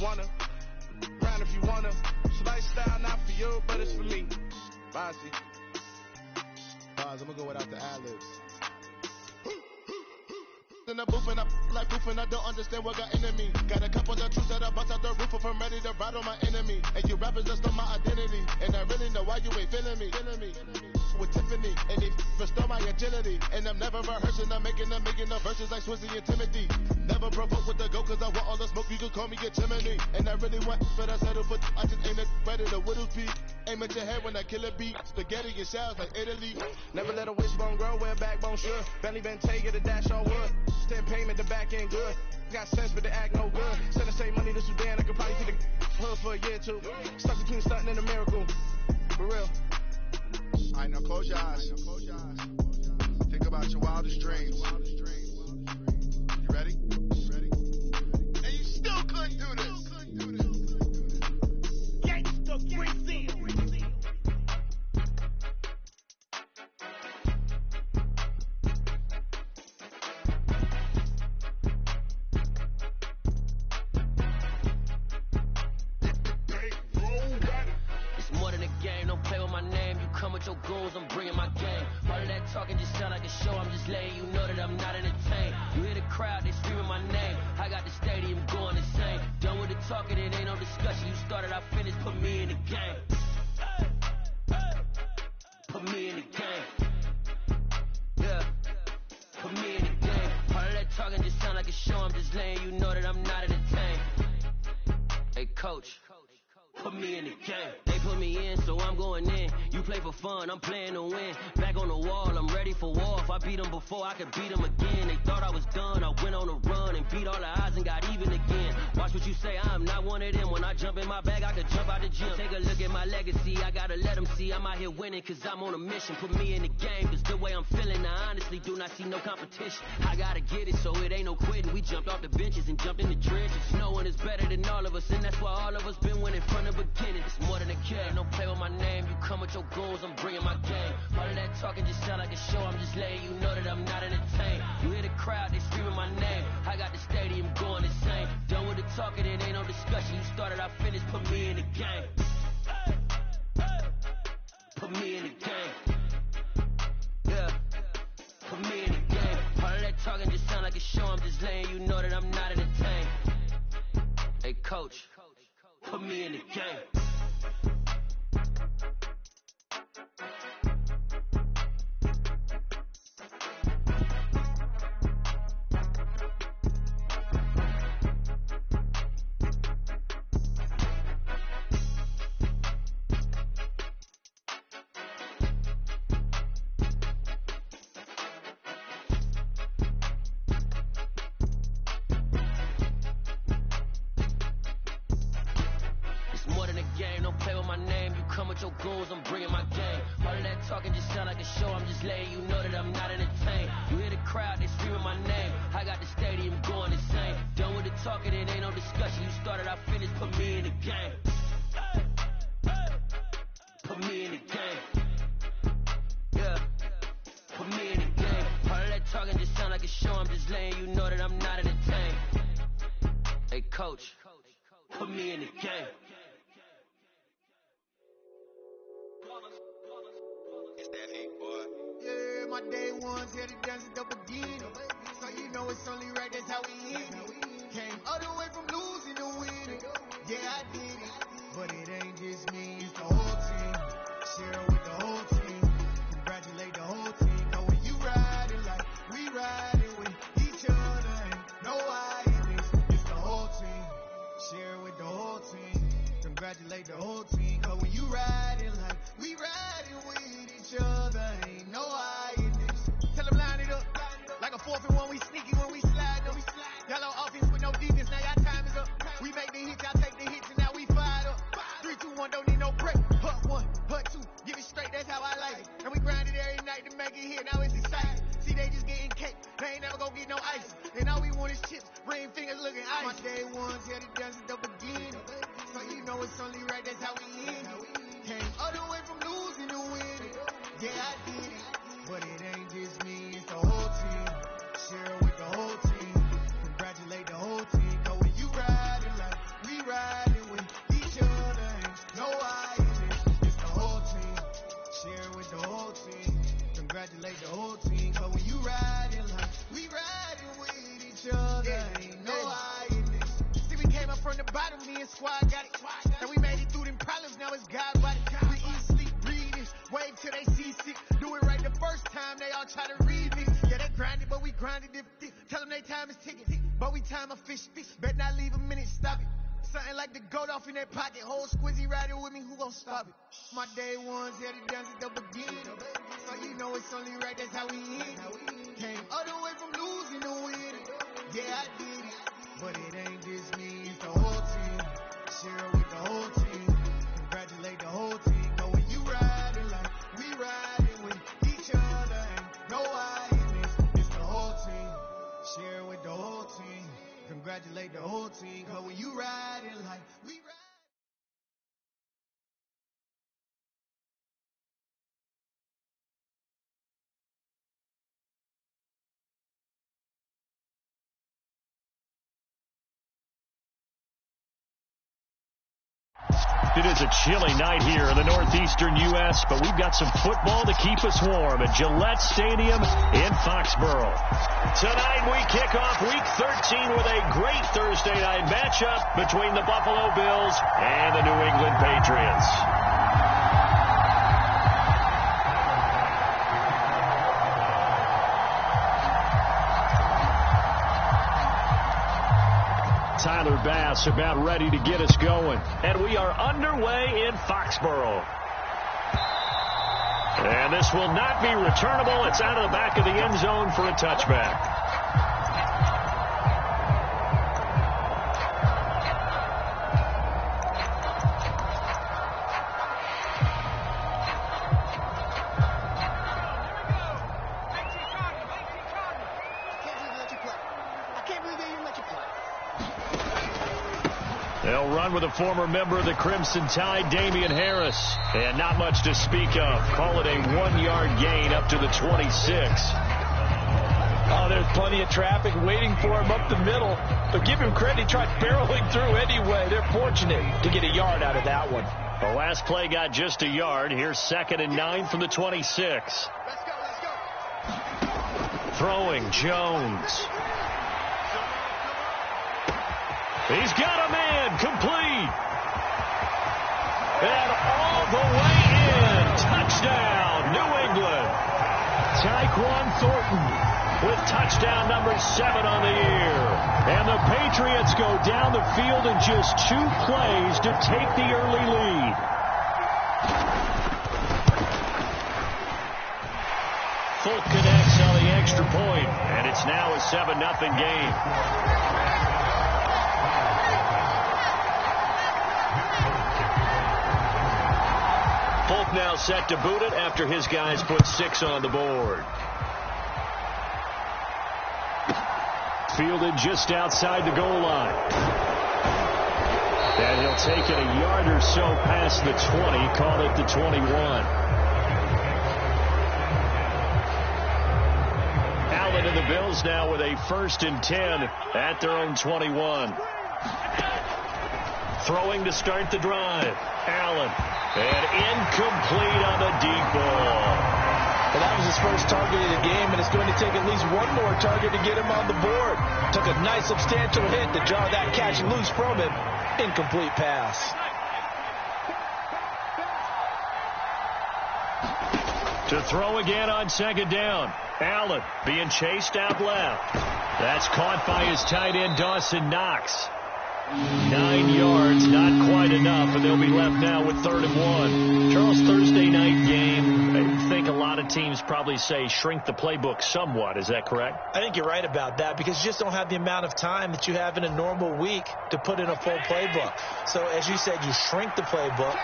wanna, grind if you wanna. It's lifestyle not for you, but it's for me. Bossy. Pause, I'm gonna go without the ad-libs. In the booth and I like proof and I don't understand what got into me. Got a couple of truths that I bust out the roof if I'm ready to ride on my enemy. And you rappers just on my identity. And I really know why you ain't feeling me. With Tiffany and they restore my agility. And I'm never rehearsing, I'm making a million of verses like Swizzy and Timothy. Never provoke with the go cause I want all the smoke, you can call me a chimney. And I really want, but I settle for I just aim it ready to whittle peak. Aim at your head when I kill a beat. Spaghetti and shells like Italy. Never let a wishbone grow where a backbone should. Bentley Bentayga the dash all wood. 10 payment, the back end good. Got sense, but the act no good. Send the same money to Sudan, I could probably see the hood for a year or two. Stuck between stunting and a miracle. For real. I know, close your eyes. Think about your wildest dreams. You ready? And you still couldn't do this. Gangsta Brazil. Your goals, I'm bringing my game. All of that talking just sound like a show. I'm just letting you know that I'm not entertained. You hear the crowd, they screaming my name. I got the stadium going insane. Done with the talking, it ain't no discussion. You started, I finished, put me in the game. Put me in the game. Yeah, put me in the game. All of that talking just sound like a show. I'm just letting you know that I'm not entertained. Hey, coach. Put me in the game. They put me in, so I'm going in. You play for fun, I'm playing to win. Back on the wall, I'm ready for war. If I beat them before, I could beat them again. They thought I was done, I went on a run and beat all the odds and got even again. Watch what you say, I'm not one of them. When I jump in my bag, I could jump out the gym. Take a look at my legacy, I gotta let them see I'm out here winning, cause I'm on a mission. Put me in the game, cause the way I'm feeling, I honestly do not see no competition. I gotta get it, so it ain't no quitting. We jumped off the benches and jumped in the trenches. No one is better than all of us, and that's why all of us been winning from the beginning. It's more than a game, don't play with my name. You come with your goals, I'm bringing my game. All of that talking just sound like a show. I'm just letting you know that I'm not entertained. You hear the crowd, they screaming my name. I got the stadium going insane. Done with the talking, it ain't no discussion. You started, I finished, put me in the game. Put me in the game. Yeah, put me in the game. All of that talking just sound like a show. I'm just letting you know that I'm not entertained. Hey, coach. Put me in the game. Your goals, I'm bringing my game. All of that talking just sound like a show. I'm just letting you know that I'm not entertained. You hear the crowd, they screaming my name. I got the stadium going insane. Done with the talking, it ain't no discussion. You started, I finished, put me in the game. Put me in the game. Yeah, put me in the game. All of that talking just sound like a show. I'm just letting you know that I'm not entertained. Hey, coach, put me in the game. It's that hate, boy. Yeah, my day ones here to dance at the beginning. So you know it's only right, that's how we end it. Came all the way from losing to winning. Yeah, I did it. But it ain't just me, it's the whole team. Share it with the whole team. Congratulate the whole team. Know when you riding like we riding with each other. Ain't no hiding. It's the whole team. Share it with the whole team. Congratulate the whole team. Cause when you riding like we riding with each other, ain't no hiding this. Tell them line it up. Like a 4th and 1, we sneaky when we slide them. Yellow offense with no defense, now y'all time is up. We make the hits, y'all take the hits, and now we fired up. 3, 2, 1, don't need no break. Hut 1, hut 2, give it straight, that's how I like it. And we grind it every night to make it hit, now it's exciting. See, they just getting cake, they ain't never gonna get no ice. And all we want is chips, ring fingers looking ice. My day ones here to dance at the beginning. So you know it's only right, that's how we end it. Came all the way from losing to winning. Yeah, I did it. But it ain't just me, it's the whole team. Share it with the whole team. Congratulate the whole team. Know when you riding like we ride. me and squad got it. And we made it through them problems, now it's God body. We eat, sleep, breathe it, wave till they see sick. Do it right the first time, they all try to read me. Yeah, they grinded, but we grinded it. Tell them they time is ticking, but we time a fish. Bet not leave a minute, stop it. Something like the goat off in their pocket. Whole squizzy riding with me, who gon' stop it? My day ones had it done since the beginning. So you know it's only right, that's how we end it. Came all the way from losing to winning. Yeah, I did it, but it ain't just me, it's the whole team. Share it with the whole team. Congratulate the whole team. But when you riding like we riding with each other, ain't no I in this. It's the whole team. Share it with the whole team. Congratulate the whole team. But when you riding like we riding. It is a chilly night here in the northeastern U.S., but we've got some football to keep us warm at Gillette Stadium in Foxborough. Tonight we kick off Week 13 with a great Thursday night matchup between the Buffalo Bills and the New England Patriots. Tyler Bass about ready to get us going. And we are underway in Foxborough. And this will not be returnable. It's out of the back of the end zone for a touchback. They'll run with a former member of the Crimson Tide, Damian Harris. And not much to speak of. Call it a 1-yard gain up to the 26. Oh, there's plenty of traffic waiting for him up the middle. But give him credit, he tried barreling through anyway. They're fortunate to get a yard out of that one. The last play got just a yard. Here's 2nd and 9 from the 26. Let's go. Throwing, Jones. He's got a man, complete. And all the way in. Touchdown, New England. Tyquan Thornton with touchdown number 7 on the year. And the Patriots go down the field in just 2 plays to take the early lead. Folk connects on the extra point, and it's now a 7-0 game. Folk now set to boot it after his guys put 6 on the board. Fielded just outside the goal line. And he'll take it a yard or so past the 20, call it the 21. Allen and the Bills now with a 1st and 10 at their own 21. Throwing to start the drive. Allen. And incomplete on the deep ball. Well, that was his first target of the game, and it's going to take at least one more target to get him on the board. Took a nice substantial hit to draw that catch loose from him. Incomplete pass. To throw again on 2nd down. Allen being chased out left. That's caught by his tight end, Dawson Knox. 9 yards, not quite enough, and they'll be left now with 3rd and 1. Charles, Thursday night game, I think a lot of teams probably say shrink the playbook somewhat. Is that correct? I think you're right about that because you just don't have the amount of time that you have in a normal week to put in a full playbook. So, as you said, you shrink the playbook.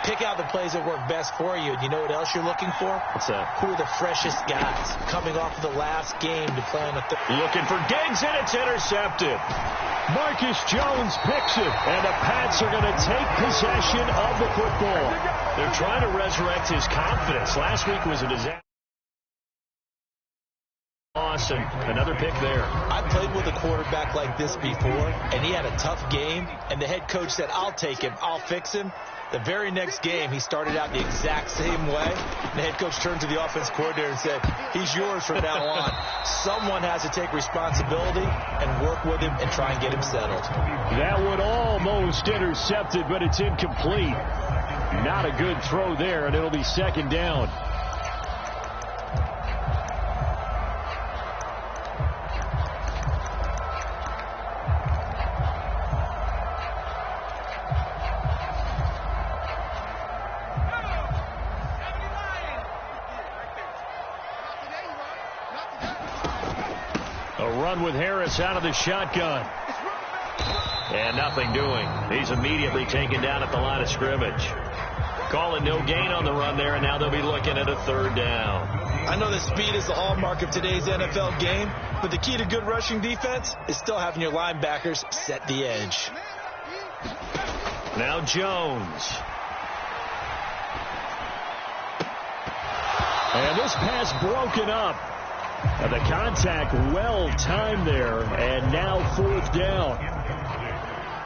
Pick out the plays that work best for you. And you know what else you're looking for? What's that? Who are the freshest guys coming off of the last game to play on the Looking for Diggs, and it's intercepted. Marcus Jones picks it, and the Pats are going to take possession of the football. They're trying to resurrect his confidence. Last week was a disaster. Dawson. Another pick there. I played with a quarterback like this before, and he had a tough game, and the head coach said, I'll take him, I'll fix him. The very next game, he started out the exact same way. The head coach turned to the offense coordinator and said, he's yours from now on. Someone has to take responsibility and work with him and try and get him settled. That one almost intercepted, but it's incomplete. Not a good throw there, and it'll be second down. With Harris out of the shotgun. And nothing doing. He's immediately taken down at the line of scrimmage. Calling no gain on the run there, and now they'll be looking at a third down. I know that speed is the hallmark of today's NFL game, but the key to good rushing defense is still having your linebackers set the edge. Now Jones. And this pass broken up. And the contact well timed there, and now fourth down.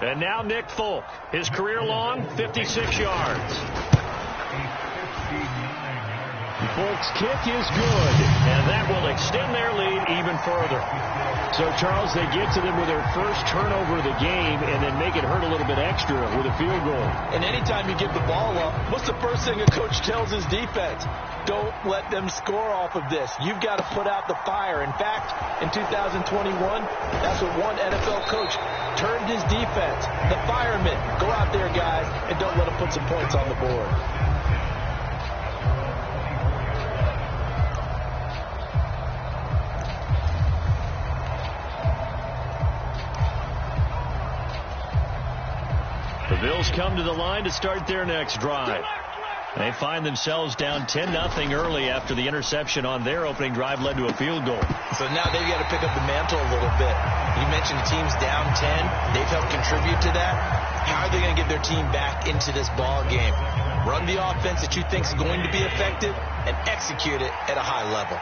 And now Nick Folk, his career long 56 yards. Folk's kick is good, and that will extend their lead even further. So, Charles, they get to them with their first turnover of the game and then make it hurt a little bit extra with a field goal. And anytime you give the ball up, what's the first thing a coach tells his defense? Don't let them score off of this. You've got to put out the fire. In fact, in 2021, that's what one NFL coach termed his defense. The firemen. Go out there, guys, and don't let them put some points on the board. The Bills come to the line to start their next drive. They find themselves down 10-0 early after the interception on their opening drive led to a field goal. So now they've got to pick up the mantle a little bit. You mentioned the team's down 10. They've helped contribute to that. How are they going to get their team back into this ball game? Run the offense that you think is going to be effective and execute it at a high level.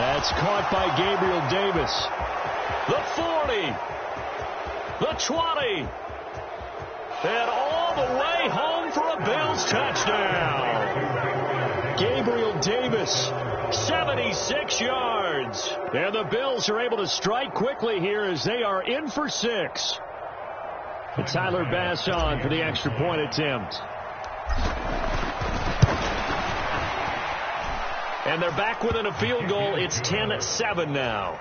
That's caught by Gabriel Davis. The 40. The 20. And all the way home for a Bills touchdown. Gabriel Davis, 76 yards. And the Bills are able to strike quickly here as they are in for 6. And Tyler Bass on for the extra point attempt. And they're back within a field goal. It's 10-7 now.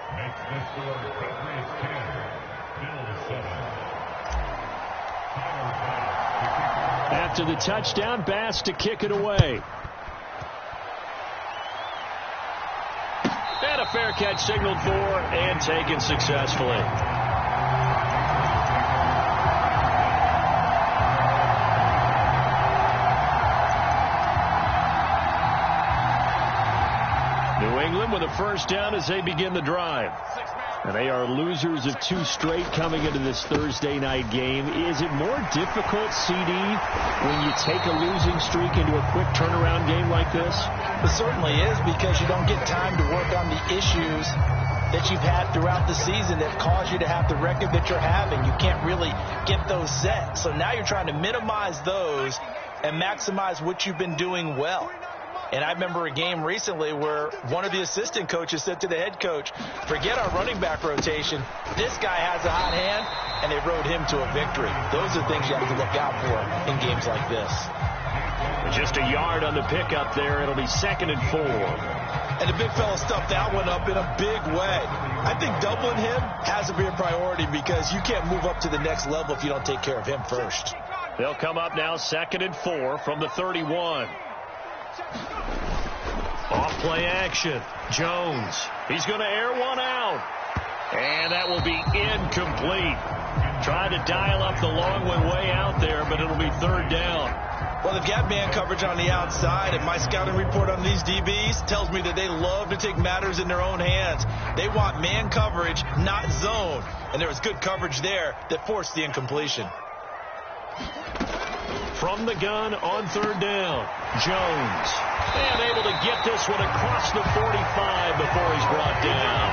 After the touchdown, Bass to kick it away. And a fair catch signaled for and taken successfully. New England with a first down as they begin the drive. And they are losers of 2 straight coming into this Thursday night game. Is it more difficult, CD, when you take a losing streak into a quick turnaround game like this? It certainly is, because you don't get time to work on the issues that you've had throughout the season that cause you to have the record that you're having. You can't really get those set. So now you're trying to minimize those and maximize what you've been doing well. And I remember a game recently where one of the assistant coaches said to the head coach, forget our running back rotation. This guy has a hot hand, and they rode him to a victory. Those are things you have to look out for in games like this. Just a yard on the pickup there. It'll be 2nd and 4. And the big fella stuffed that one up in a big way. I think doubling him has to be a priority because you can't move up to the next level if you don't take care of him first. They'll come up now 2nd and 4 from the 31. Off play action. Jones. He's going to air one out. And that will be incomplete. Trying to dial up the long one way out there, but it'll be 3rd down. Well, they've got man coverage on the outside, and my scouting report on these DBs tells me that they love to take matters in their own hands. They want man coverage, not zone. And there was good coverage there that forced the incompletion. From the gun on third down, Jones. And able to get this one across the 45 before he's brought down.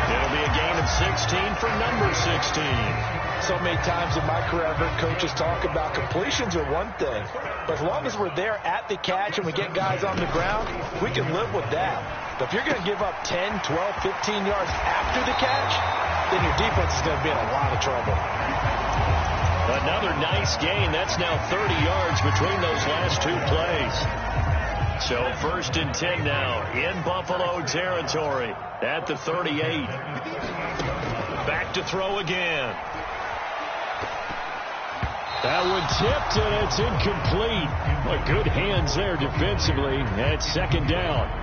It'll be a gain of 16 for number 16. So many times in my career, I've heard coaches talk about completions are one thing. But as long as we're there at the catch and we get guys on the ground, we can live with that. But if you're going to give up 10, 12, 15 yards after the catch, then your defense is going to be in a lot of trouble. Another nice gain. That's now 30 yards between those last two plays. So 1st and 10 now in Buffalo territory at the 38. Back to throw again. That one tipped, and it's incomplete. But good hands there defensively at 2nd down.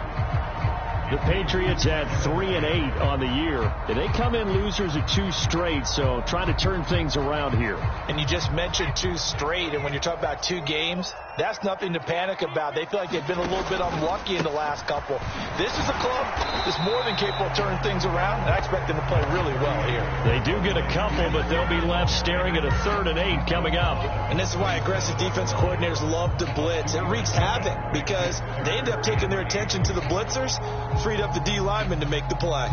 The Patriots had 3-8 on the year. And they come in losers of 2 straight, so trying to turn things around here. And you just mentioned 2 straight, and when you're talking about 2 games, that's nothing to panic about. They feel like they've been a little bit unlucky in the last couple. This is a club that's more than capable of turning things around, and I expect them to play really well here. They do get a couple, but they'll be left staring at a 3rd and 8 coming up. And this is why aggressive defense coordinators love to blitz. It wreaks havoc because they end up taking their attention to the blitzers, freed up the D lineman to make the play.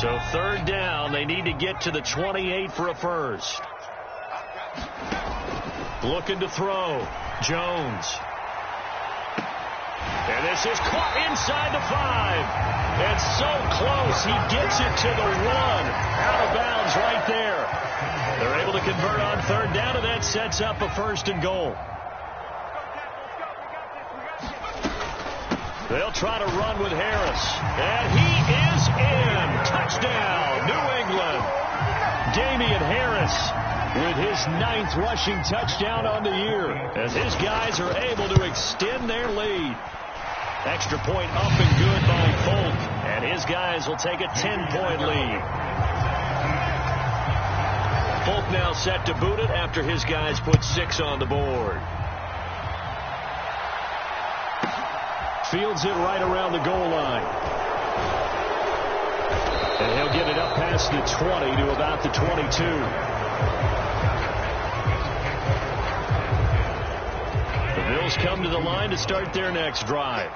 So 3rd down, they need to get to the 28 for a first. Looking to throw. Jones. And this is caught inside the 5. It's so close. He gets it to the 1. Out of bounds right there. They're able to convert on 3rd down, and that sets up a 1st and goal. They'll try to run with Harris. And he is in. Touchdown, New England. Damian Harris with his 9th rushing touchdown on the year as his guys are able to extend their lead. Extra point up and good by Folk, and his guys will take a 10-point lead. Folk now set to boot it after his guys put 6 on the board. Fields it right around the goal line. And he'll get it up past the 20 to about the 22. The Bills come to the line to start their next drive.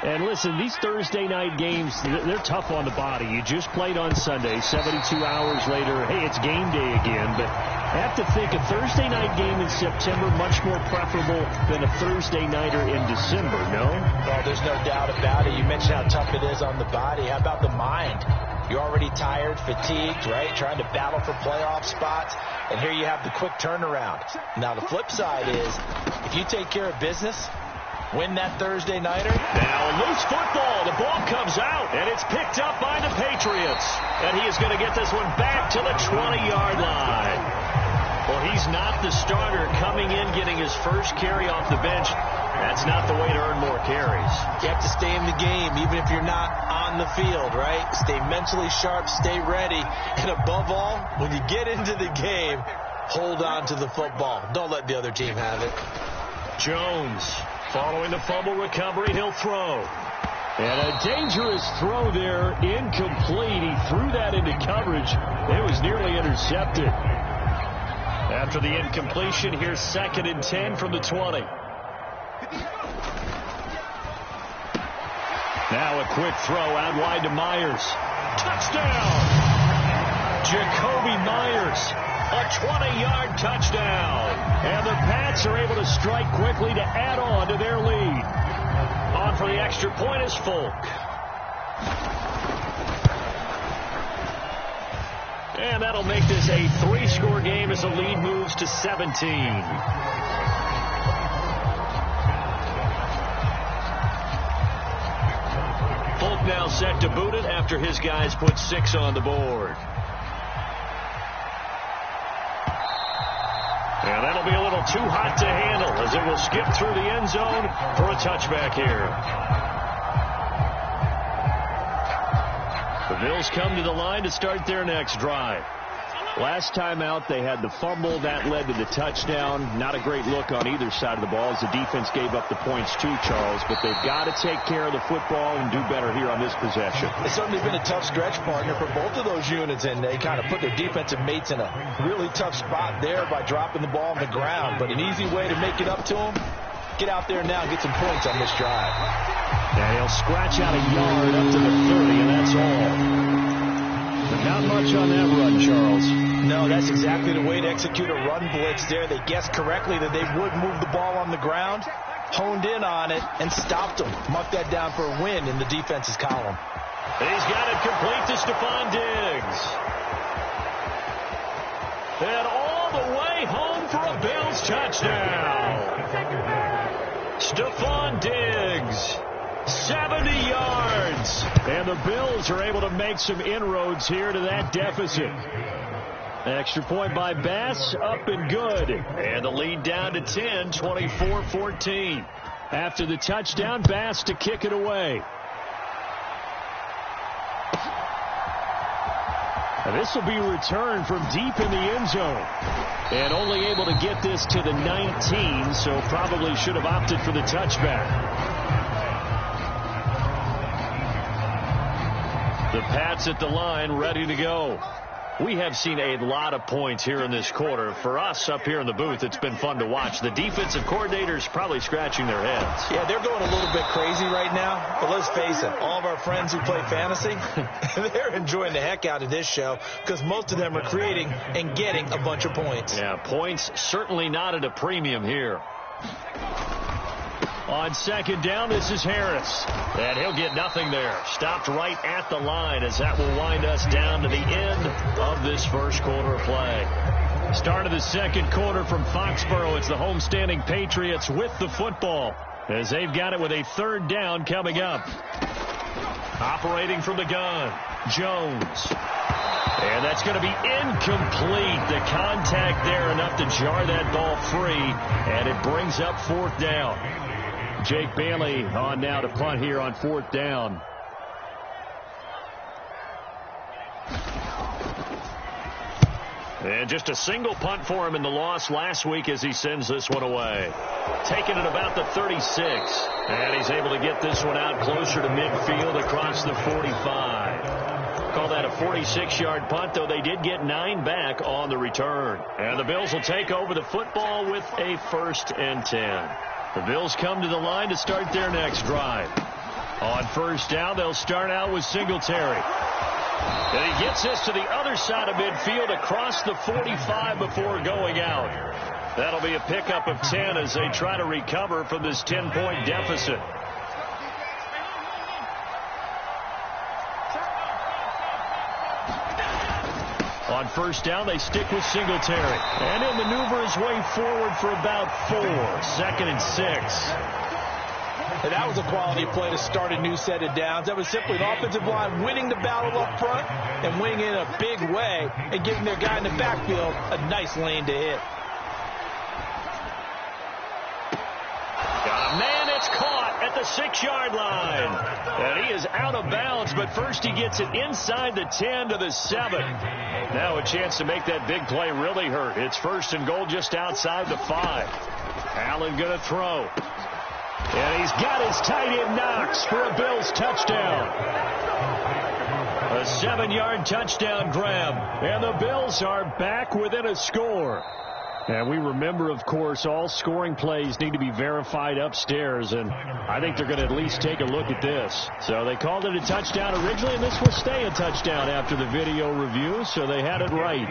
And listen, these Thursday night games, they're tough on the body. You just played on Sunday, 72 hours later, hey, it's game day again. But I have to think a Thursday night game in September much more preferable than a Thursday nighter in December, no? Well, there's no doubt about it. You mentioned how tough it is on the body. How about the mind? You're already tired, fatigued, right? Trying to battle for playoff spots. And here you have the quick turnaround. Now, the flip side is, if you take care of business, win that Thursday nighter. Now a loose football. The ball comes out, and it's picked up by the Patriots. And he is going to get this one back to the 20-yard line. Well, he's not the starter coming in, getting his first carry off the bench. That's not the way to earn more carries. You have to stay in the game, even if you're not on the field, right? Stay mentally sharp, stay ready. And above all, when you get into the game, hold on to the football. Don't let the other team have it. Jones. Following the fumble recovery, he'll throw. And a dangerous throw there, incomplete. He threw that into coverage. It was nearly intercepted. After the incompletion, here's 2nd and 10 from the 20. Now a quick throw out wide to Myers. Touchdown! Jacoby Myers. A 20-yard touchdown. And the Pats are able to strike quickly to add on to their lead. On for the extra point is Folk. And that'll make this a 3-score game as the lead moves to 17. Folk now set to boot it after his guys put 6 on the board. And that'll be a little too hot to handle as it will skip through the end zone for a touchback here. The Bills come to the line to start their next drive. Last time out, they had the fumble. That led to the touchdown. Not a great look on either side of the ball as the defense gave up the points too, Charles. But they've got to take care of the football and do better here on this possession. It's certainly been a tough stretch, partner, for both of those units, and they kind of put their defensive mates in a really tough spot there by dropping the ball on the ground. But an easy way to make it up to them, get out there now and get some points on this drive. And he'll scratch out a yard up to the 30, and that's all. But not much on that run, Charles. No, that's exactly the way to execute a run blitz there. They guessed correctly that they would move the ball on the ground, honed in on it, and stopped them. Marked that down for a win in the defense's column. He's got it complete to Stephon Diggs. And all the way home for a Bills touchdown. Stephon Diggs. 70 yards. And the Bills are able to make some inroads here to that deficit. Extra point by Bass, up and good. And the lead down to 10, 24-14. After the touchdown, Bass to kick it away. And this will be returned from deep in the end zone. And only able to get this to the 19, so probably should have opted for the touchback. The Pats at the line, ready to go. We have seen a lot of points here in this quarter. For us up here in the booth, it's been fun to watch. The defensive coordinators probably scratching their heads. Yeah, they're going a little bit crazy right now. But let's face it, all of our friends who play fantasy, they're enjoying the heck out of this show because most of them are creating and getting a bunch of points. Yeah, points certainly not at a premium here. On second down, this is Harris. And he'll get nothing there. Stopped right at the line as that will wind us down to the end of this first quarter of play. Start of the second quarter from Foxborough. It's the homestanding Patriots with the football as they've got it with a third down coming up. Operating from the gun, Jones. And that's going to be incomplete. The contact there enough to jar that ball free. And it brings up fourth down. Jake Bailey on now to punt here on fourth down. And just a single punt for him in the loss last week as he sends this one away. Taking it about the 36. And he's able to get this one out closer to midfield across the 45. Call that a 46-yard punt, though they did get 9 back on the return. And the Bills will take over the football with a 1st and 10. The Bills come to the line to start their next drive. On first down, they'll start out with Singletary. And he gets this to the other side of midfield across the 45 before going out. That'll be a pickup of 10 as they try to recover from this 10-point deficit. On first down, they stick with Singletary. And he'll maneuver his way forward for about 4. 2nd and 6. And that was a quality play to start a new set of downs. That was simply the offensive line winning the battle up front and winning in a big way and giving their guy in the backfield a nice lane to hit. Got a man that's caught at the 6-yard line. And he is out of bounds, but first he gets it inside the 10 to the 7. Now a chance to make that big play really hurt. It's 1st and goal just outside the 5. Allen going to throw. And he's got his tight end Knox for a Bills touchdown. A 7-yard touchdown grab. And the Bills are back within a score. And we remember, of course, all scoring plays need to be verified upstairs, and I think they're going to at least take a look at this. So they called it a touchdown originally, and this will stay a touchdown after the video review, so they had it right.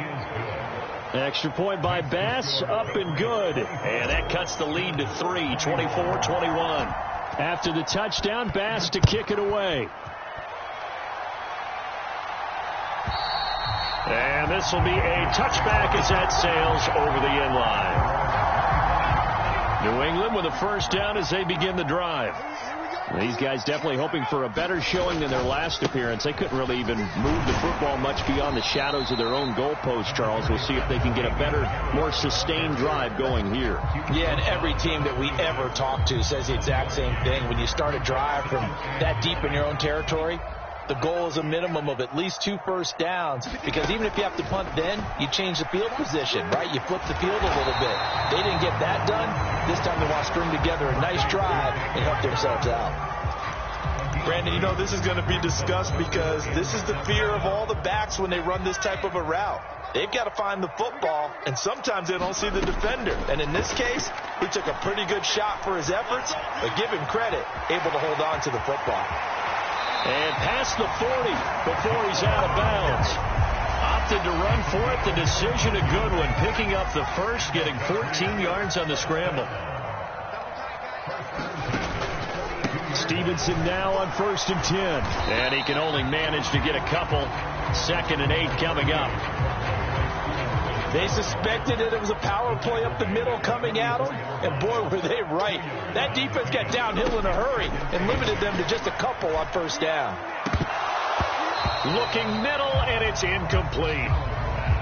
Extra point by Bass, up and good. And that cuts the lead to 3, 24-21. After the touchdown, Bass to kick it away. And this will be a touchback as that sails over the end line. New England with a first down as they begin the drive. These guys definitely hoping for a better showing than their last appearance. They couldn't really even move the football much beyond the shadows of their own goalpost, Charles. We'll see if they can get a better, more sustained drive going here. Yeah, and every team that we ever talk to says the exact same thing. When you start a drive from that deep in your own territory, the goal is a minimum of at least 2 first downs, because even if you have to punt then, you change the field position, right? You flip the field a little bit. They didn't get that done. This time they want to string together a nice drive and help themselves out. Brandon, you know, this is going to be discussed because this is the fear of all the backs when they run this type of a route. They've got to find the football, and sometimes they don't see the defender. And in this case, he took a pretty good shot for his efforts, but give him credit, able to hold on to the football. And past the 40 before he's out of bounds. Opted to run for it. The decision a good one. Picking up the first, getting 14 yards on the scramble. Stevenson now on 1st and 10. And he can only manage to get a couple. 2nd and 8 coming up. They suspected that it was a power play up the middle coming at them, and boy, were they right. That defense got downhill in a hurry and limited them to just a couple on 1st down. Looking middle, and it's incomplete.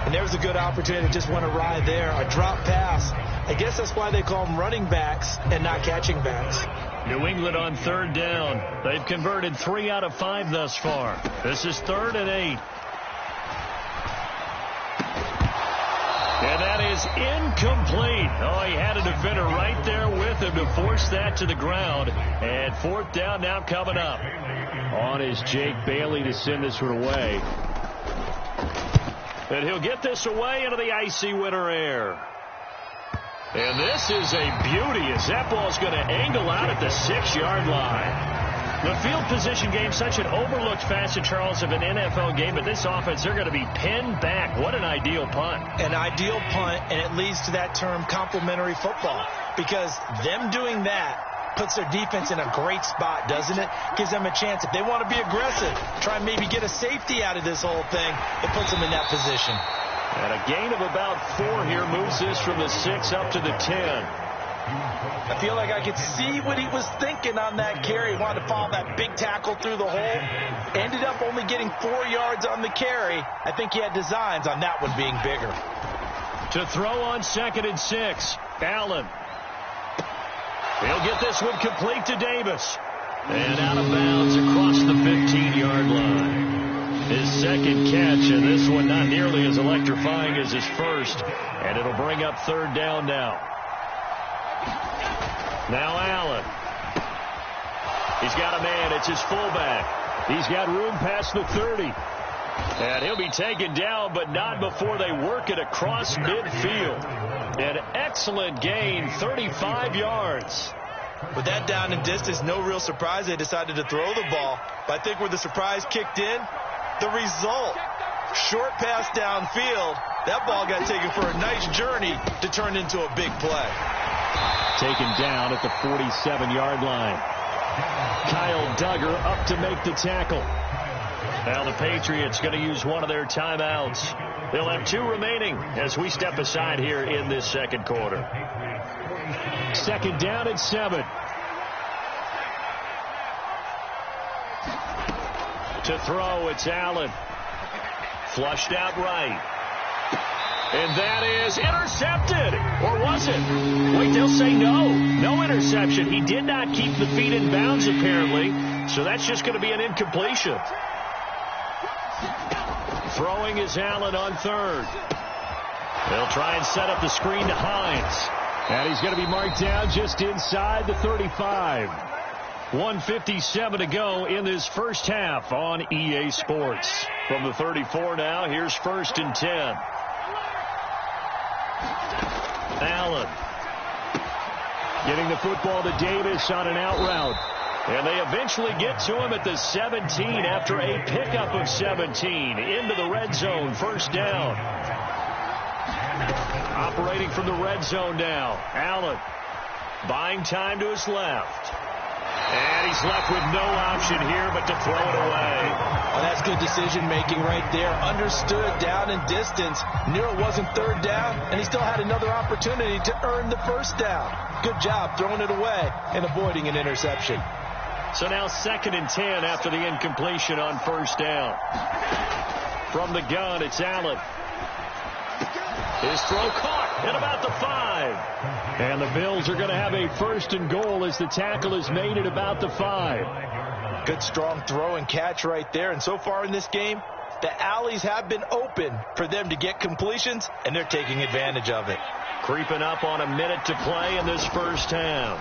And there's a good opportunity to just want to ride there, a drop pass. I guess that's why they call them running backs and not catching backs. New England on 3rd down. They've converted 3 out of 5 thus far. This is 3rd and 8. And that is incomplete. Oh, he had a defender right there with him to force that to the ground. And 4th down now coming up. On is Jake Bailey to send this one away. And he'll get this away into the icy winter air. And this is a beauty as that ball's going to angle out at the 6-yard line. The field position game, such an overlooked facet, Charles, of an NFL game, but this offense, they're going to be pinned back. What an ideal punt. An ideal punt, and it leads to that term complementary football, because them doing that puts their defense in a great spot, doesn't it? Gives them a chance. If they want to be aggressive, try and maybe get a safety out of this whole thing, it puts them in that position. And a gain of about 4 here moves this from the 6 up to the 10. I feel like I could see what he was thinking on that carry. He wanted to follow that big tackle through the hole. Ended up only getting 4 yards on the carry. I think he had designs on that one being bigger. To throw on 2nd and 6. Allen. He'll get this one complete to Davis. And out of bounds across the 15-yard line. His 2nd catch, and this one not nearly as electrifying as his first. And it'll bring up 3rd down now. Now Allen. He's got a man. It's his fullback. He's got room past the 30. And he'll be taken down, but not before they work it across midfield. An excellent gain, 35 yards. With that down and distance, no real surprise they decided to throw the ball. But I think where the surprise kicked in, the result, short pass downfield, that ball got taken for a nice journey to turn into a big play. Taken down at the 47-yard line. Kyle Duggar up to make the tackle. Now the Patriots going to use one of their timeouts. They'll have 2 remaining as we step aside here in this 2nd quarter. 2nd down and 7. To throw, it's Allen. Flushed out right. And that is intercepted. Or was it? Wait, they'll say no. No interception. He did not keep the feet in bounds, apparently. So that's just going to be an incompletion. Throwing is Allen on 3rd. They'll try and set up the screen to Hines. And he's going to be marked down just inside the 35. 1:57 to go in this first half on EA Sports. From the 34 now, here's 1st and 10. Allen getting the football to Davis on an out route. And they eventually get to him at the 17 after a pickup of 17 into the red zone. 1st down. Operating from the red zone now. Allen buying time to his left. And he's left with no option here but to throw it away. Well, that's good decision-making right there. Understood down and distance. Knew it wasn't 3rd down, and he still had another opportunity to earn the 1st down. Good job throwing it away and avoiding an interception. So now 2nd and 10 after the incompletion on 1st down. From the gun, it's Allen. His throw caught at about the 5. And the Bills are going to have a 1st and goal as the tackle is made at about the 5. Good, strong throw and catch right there. And so far in this game, the alleys have been open for them to get completions, and they're taking advantage of it. Creeping up on a minute to play in this first half.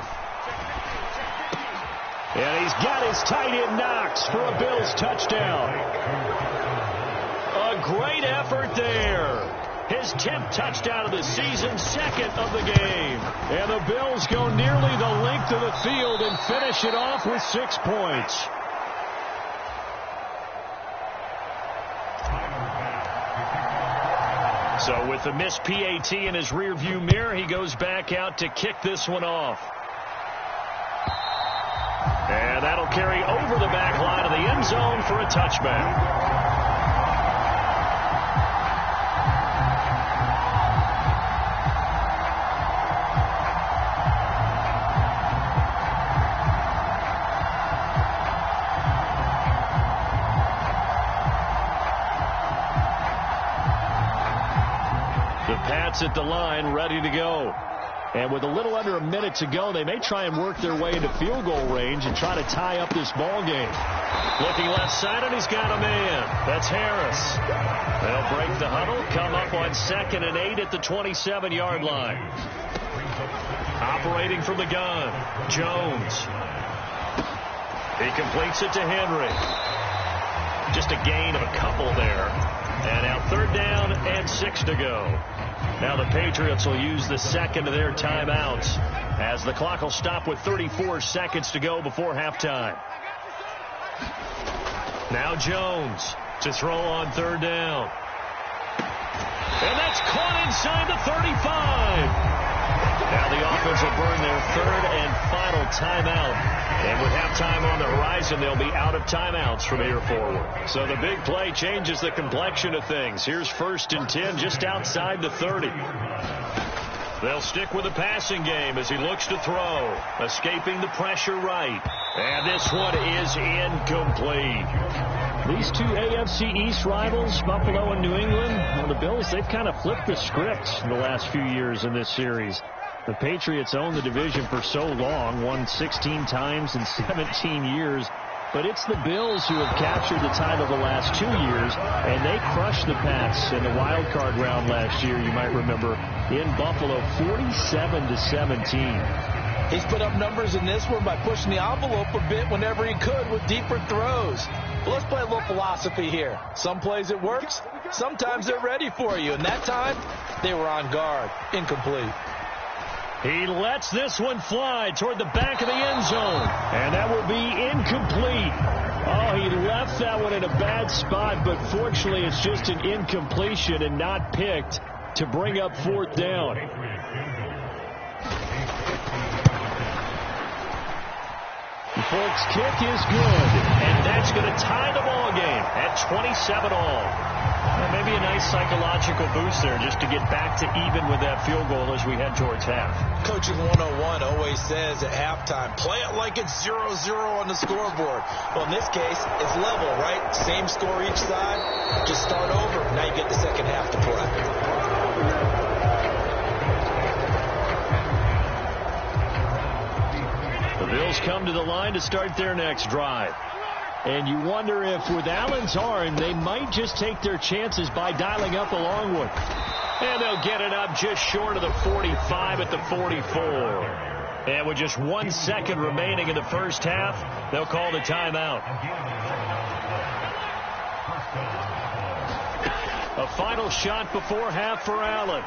And he's got his tight end Knox for a Bills touchdown. A great effort there. His 10th touchdown of the season, second of the game. And the Bills go nearly the length of the field and finish it off with 6 points. So with the missed PAT in his rearview mirror, he goes back out to kick this one off. And that'll carry over the back line of the end zone for a touchback. At the line, ready to go. And with a little under a minute to go, they may try and work their way into field goal range and try to tie up this ball game. Looking left side, and he's got a man. That's Harris. They'll break the huddle, come up on 2nd and 8 at the 27-yard line. Operating from the gun, Jones. He completes it to Henry. Just a gain of a couple there. And now 3rd down and 6 to go. Now the Patriots will use the second of their timeouts as the clock will stop with 34 seconds to go before halftime. Now Jones to throw on 3rd down. And that's caught inside the 35. Now the offense will burn their 3rd and final timeout. And with halftime on the horizon, they'll be out of timeouts from here forward. So the big play changes the complexion of things. Here's 1st and 10 just outside the 30. They'll stick with the passing game as he looks to throw. Escaping the pressure right. And this one is incomplete. These two AFC East rivals, Buffalo and New England, well, the Bills, they've kind of flipped the script in the last few years in this series. The Patriots own the division for so long, won 16 times in 17 years. But it's the Bills who have captured the title the last 2 years, and they crushed the Pats in the wild card round last year, you might remember, in Buffalo, 47-17. He's put up numbers in this one by pushing the envelope a bit whenever he could with deeper throws. Well, let's play a little philosophy here. Some plays it works, sometimes they're ready for you, and that time they were on guard. Incomplete. He lets this one fly toward the back of the end zone. And that will be incomplete. Oh, he left that one in a bad spot, but fortunately it's just an incompletion and not picked to bring up 4th down. The Folks kick is good, and that's going to tie the ball game at 27 all. Well, maybe a nice psychological boost there just to get back to even with that field goal as we head towards half. Coaching 101 always says at halftime, play it like it's 0-0 on the scoreboard. Well, in this case, it's level, right? Same score each side. Just start over. Now you get the second half to play. The Bills come to the line to start their next drive. And you wonder if with Allen's arm, they might just take their chances by dialing up a long one. And they'll get it up just short of the 45 at the 44. And with just 1 second remaining in the first half, they'll call the timeout. A final shot before half for Allen.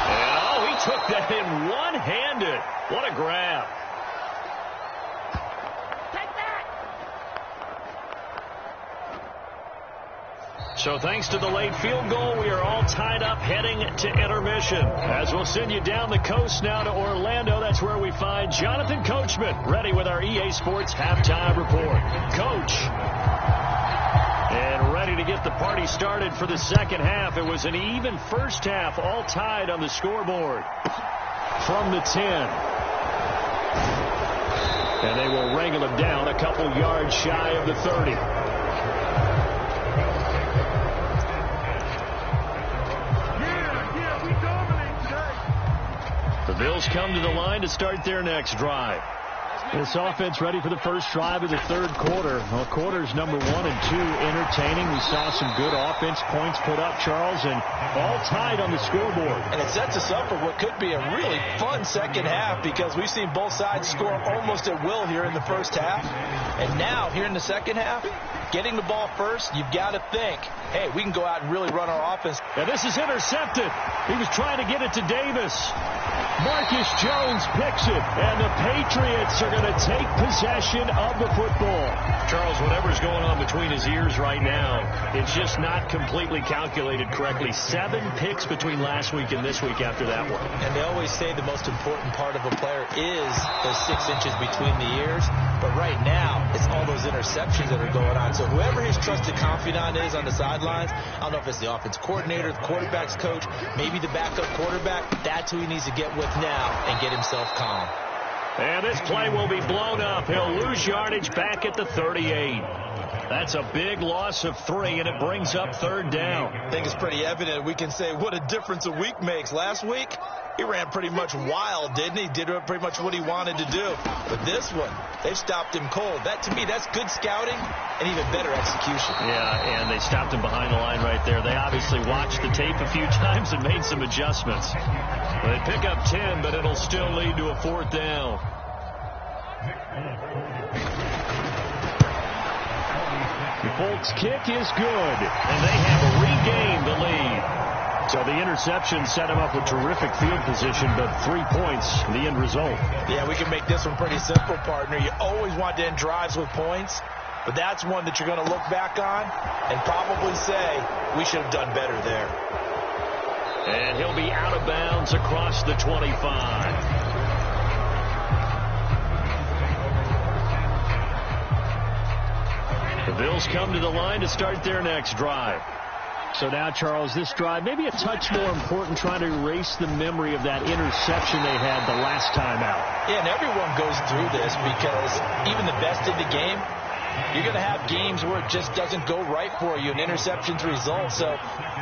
And oh, he took that in one-handed. What a grab. So thanks to the late field goal, we are all tied up heading to intermission. As we'll send you down the coast now to Orlando, that's where we find Jonathan Coachman, ready with our EA Sports Halftime Report. Coach. And ready to get the party started for the second half. It was an even first half, all tied on the scoreboard. From the 10. And they will wrangle him down a couple yards shy of the 30. The Bills come to the line to start their next drive. This offense ready for the first drive of the third quarter. Well, quarters number 1 and 2 entertaining. We saw some good offense points put up, Charles, and all tied on the scoreboard. And it sets us up for what could be a really fun second half because we've seen both sides score almost at will here in the first half. And now, here in the second half, getting the ball first, you've got to think, hey, we can go out and really run our offense. And this is intercepted. He was trying to get it to Davis. Marcus Jones picks it, and the Patriots are going to take possession of the football. Charles, whatever's going on between his ears right now, it's just not completely calculated correctly. 7 picks between last week and this week after that one. And they always say the most important part of a player is those 6 inches between the ears. But right now, it's all those interceptions that are going on. So whoever his trusted confidant is on the sidelines, I don't know if it's the offense coordinator, the quarterback's coach, maybe the backup quarterback, that's who he needs to get with now and get himself calm. And this play will be blown up. He'll lose yardage back at the 38. That's a big loss of 3, and it brings up third down. I think it's pretty evident. We can say what a difference a week makes. Last week, he ran pretty much wild, didn't he? Did pretty much what he wanted to do. But this one, they've stopped him cold. That, to me, that's good scouting and even better execution. Yeah, and they stopped him behind the line right there. They obviously watched the tape a few times and made some adjustments. They pick up 10, but it'll still lead to a 4th down. The Bolts kick is good, and they have regained the lead. So the interception set him up with terrific field position, but 3 points, the end result. Yeah, we can make this one pretty simple, partner. You always want to end drives with points, but that's one that you're going to look back on and probably say, we should have done better there. And he'll be out of bounds across the 25. The Bills come to the line to start their next drive. So now, Charles, this drive maybe a touch more important, trying to erase the memory of that interception they had the last time out. Yeah, and everyone goes through this because even the best in the game, you're going to have games where it just doesn't go right for you, and interceptions result. So,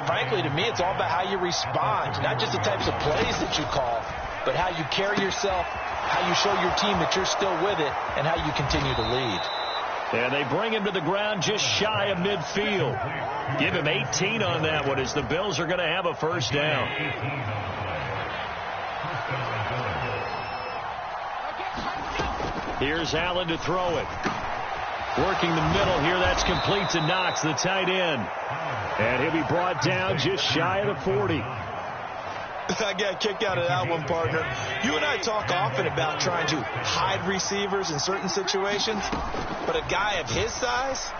frankly, to me, it's all about how you respond, not just the types of plays that you call, but how you carry yourself, how you show your team that you're still with it, and how you continue to lead. And they bring him to the ground just shy of midfield. Give him 18 on that one as the Bills are going to have a first down. Here's Allen to throw it. Working the middle here, that's complete to Knox, the tight end. And he'll be brought down just shy of the 40. I got kicked out of that one, partner. You and I talk often about trying to hide receivers in certain situations, but a guy of his size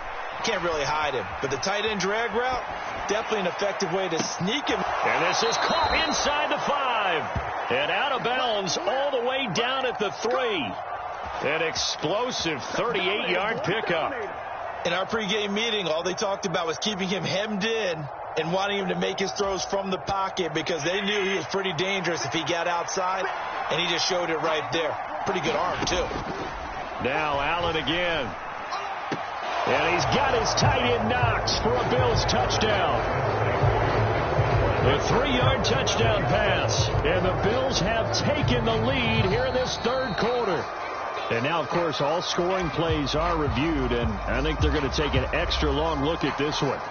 can't really hide him. But the tight end drag route, definitely an effective way to sneak him. And this is caught inside the 5 and out of bounds all the way down at the 3. An explosive 38-yard pickup. In our pregame meeting, all they talked about was keeping him hemmed in and wanting him to make his throws from the pocket because they knew he was pretty dangerous if he got outside, and he just showed it right there. Pretty good arm, too. Now Allen again. And he's got his tight end Knox for a Bills touchdown. A 3-yard touchdown pass, and the Bills have taken the lead here in this third quarter. And now, of course, all scoring plays are reviewed, and I think they're going to take an extra long look at this one.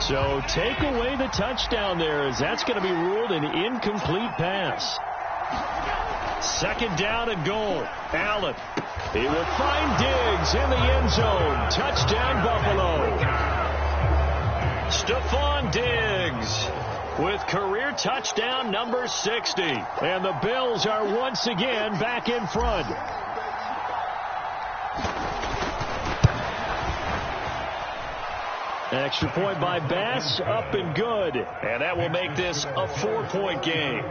So take away the touchdown there, as that's going to be ruled an incomplete pass. 2nd down and goal. Allen. He will find Diggs in the end zone. Touchdown, Buffalo. Stephon Diggs with career touchdown number 60. And the Bills are once again back in front. Extra point by Bass, up and good. And that will make this a 4-point game.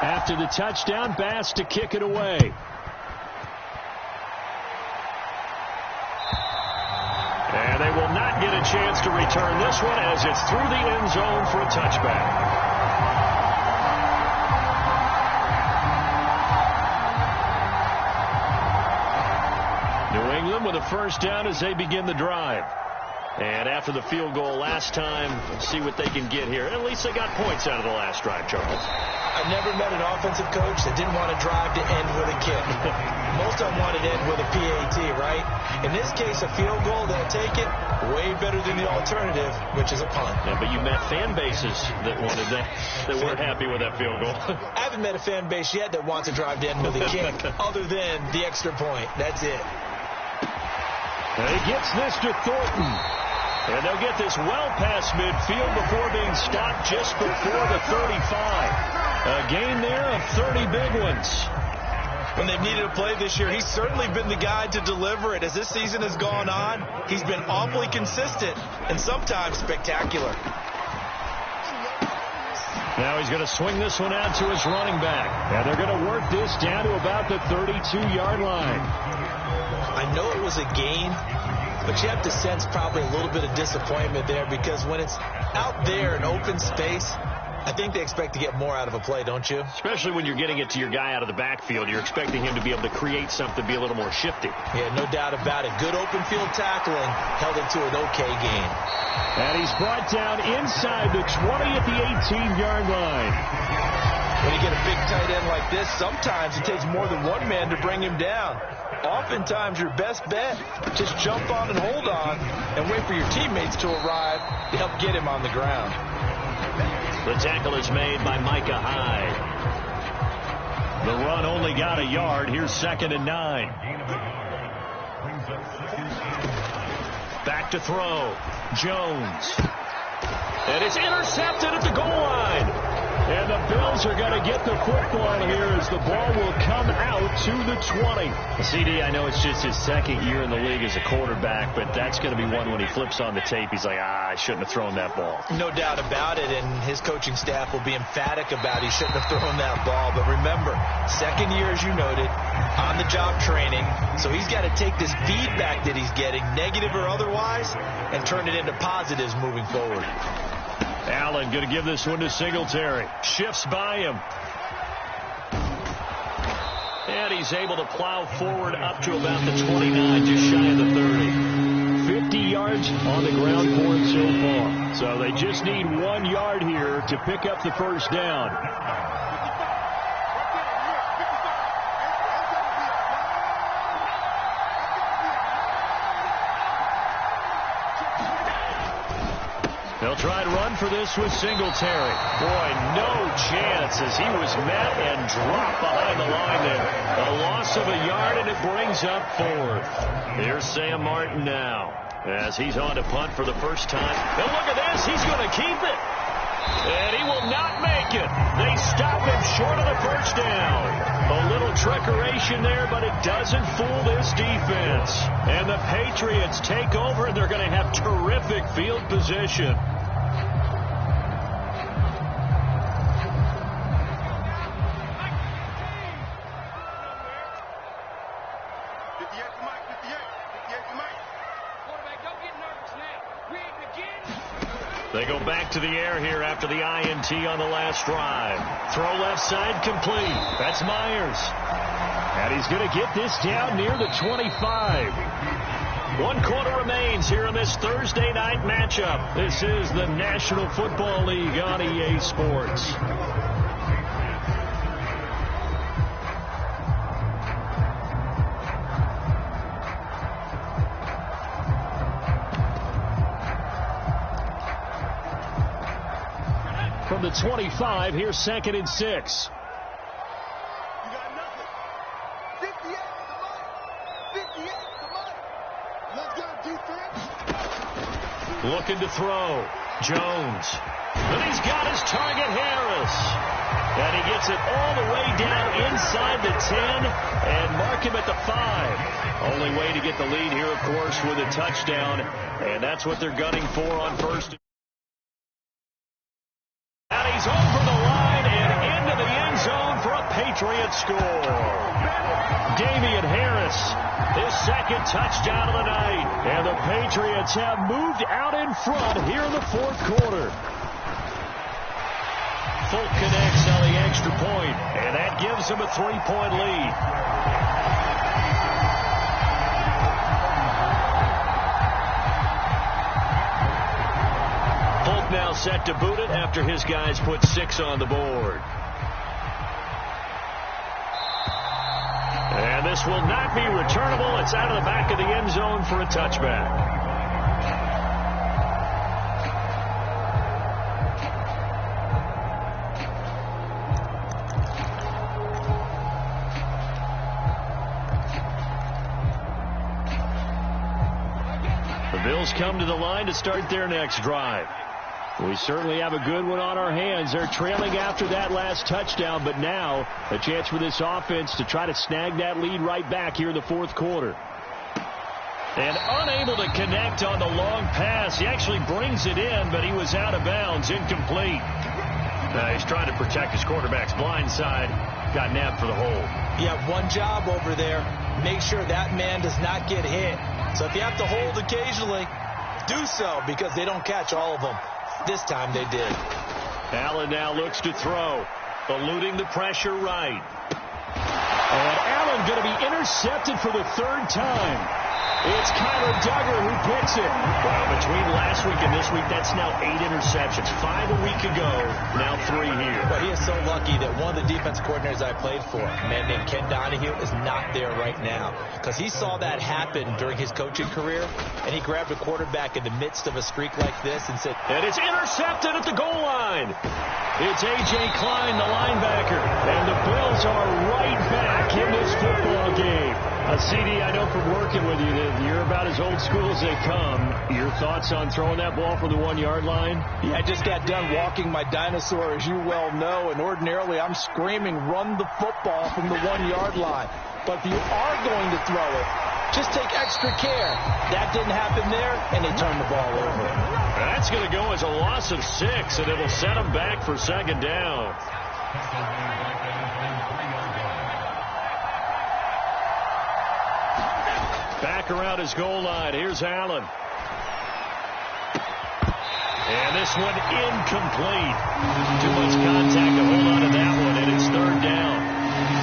After the touchdown, Bass to kick it away. And they will not get a chance to return this one as it's through the end zone for a touchback. New England with a first down as they begin the drive. And after the field goal last time, see what they can get here. At least they got points out of the last drive, Charles. I've never met an offensive coach that didn't want to drive to end with a kick. Most of them wanted to end with a PAT, right? In this case, a field goal, they'll take it. Way better than the alternative, which is a punt. Yeah, but you met fan bases that wanted that weren't happy with that field goal. I haven't met a fan base yet that wants to drive to end with a kick, other than the extra point. That's it. And he gets this to Thornton. And they'll get this well past midfield before being stopped just before the 35. A gain there of 30 big ones. When they've needed a play this year, he's certainly been the guy to deliver it. As this season has gone on, he's been awfully consistent and sometimes spectacular. Now he's going to swing this one out to his running back. And they're going to work this down to about the 32-yard line. I know it was a gain, but you have to sense probably a little bit of disappointment there, because when it's out there in open space, I think they expect to get more out of a play, don't you? Especially when you're getting it to your guy out of the backfield. You're expecting him to be able to create something, be a little more shifty. Yeah, no doubt about it. Good open field tackling held it to an okay gain. And he's brought down inside the 20 at the 18-yard line. When you get a big tight end like this, sometimes it takes more than one man to bring him down. Oftentimes, your best bet, just jump on and hold on and wait for your teammates to arrive to help get him on the ground. The tackle is made by Micah Hyde. The run only got a yard. Here's 2nd and 9. Back to throw. Jones. And it's intercepted at the goal line. And the Bills are going to get the football here as the ball will come out to the 20. CD, I know it's just his second year in the league as a quarterback, but that's going to be one when he flips on the tape. He's like, I shouldn't have thrown that ball. No doubt about it, and his coaching staff will be emphatic about he shouldn't have thrown that ball. But remember, second year, as you noted, on-the-job training. So he's got to take this feedback that he's getting, negative or otherwise, and turn it into positives moving forward. Allen going to give this one to Singletary. Shifts by him. And he's able to plow forward up to about the 29, just shy of the 30. 50 yards on the ground for it so far. So they just need 1 yard here to pick up the first down. They'll try to run for this with Singletary. Boy, no chance as he was met and dropped behind the line there. A loss of a yard, and it brings up 4th. Here's Sam Martin now as he's on to punt for the first time. And look at this. He's going to keep it. And he will not make it. They stop him short of the first down. A little trickeration there, but it doesn't fool this defense. And the Patriots take over, and they're going to have terrific field position. They go back to the air here after the INT on the last drive. Throw left side complete. That's Myers. And he's going to get this down near the 25. 1 quarter remains here in this Thursday night matchup. This is the National Football League on EA Sports. From the 25, here's 2nd and 6. You got nothing. 58 to Mike. 58 to Mike. Let's go, defense. Looking to throw. Jones. And he's got his target, Harris. And he gets it all the way down inside the 10 and mark him at the 5. Only way to get the lead here, of course, with a touchdown. And that's what they're gunning for on first. And he's over the line and into into the end zone for a Patriot score. Damian Harris, his second touchdown of the night. And the Patriots have moved out in front here in the fourth quarter. Folk connects on the extra point, and that gives them a 3-point lead. Folk now set to boot it after his guys put 6 on the board. And this will not be returnable. It's out of the back of the end zone for a touchback. The Bills come to the line to start their next drive. We certainly have a good one on our hands. They're trailing after that last touchdown, but now a chance for this offense to try to snag that lead right back here in the fourth quarter. And unable to connect on the long pass. He actually brings it in, but he was out of bounds, incomplete. He's trying to protect his quarterback's blind side. Got nabbed for the hold. You have one job over there. Make sure that man does not get hit. So if you have to hold occasionally, do so, because they don't catch all of them. This time they did. Allen now looks to throw, eluding the pressure right. And Allen going to be intercepted for the third time. It's Kyler Duggar who picks it. Well, between last week and this week, that's now 8 interceptions. 5 a week ago, now 3 here. But he is so lucky that one of the defense coordinators I played for, a man named Ken Donahue, is not there right now. Because he saw that happen during his coaching career, and he grabbed a quarterback in the midst of a streak like this and said, and it's intercepted at the goal line. It's A.J. Klein, the linebacker. And the Bills are right back in this football game. CD, I know from working with you that you're about as old school as they come. Your thoughts on throwing that ball for the 1-yard line? Yeah, I just got done walking my dinosaur, as you well know, and ordinarily I'm screaming, run the football from the 1-yard line. But if you are going to throw it, just take extra care. That didn't happen there, and they turned the ball over. That's going to go as a loss of 6, and it'll set them back for second down. Back around his goal line. Here's Allen. And this one incomplete. Too much contact to hold on to that one, and it's third down.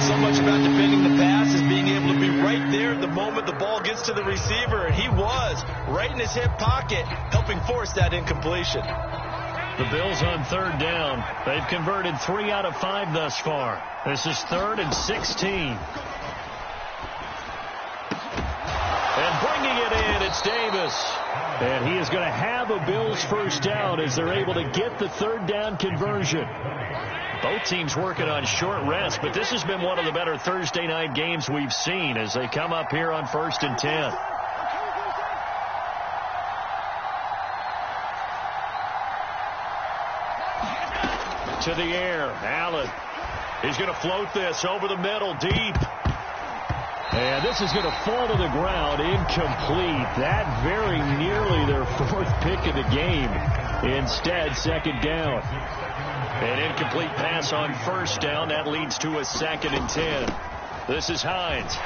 So much about defending the pass is being able to be right there the moment the ball gets to the receiver, and he was right in his hip pocket, helping force that incompletion. The Bills on third down. They've converted 3 out of 5 thus far. This is 3rd and 16. And bringing it in, it's Davis. And he is going to have a Bills first down as they're able to get the third down conversion. Both teams working on short rest, but this has been one of the better Thursday night games we've seen as they come up here on 1st and 10. To the air, Allen. He's going to float this over the middle, deep. And this is going to fall to the ground, incomplete. That very nearly their 4th pick of the game. Instead, second down. An incomplete pass on first down. That leads to a 2nd and 10. This is Hines.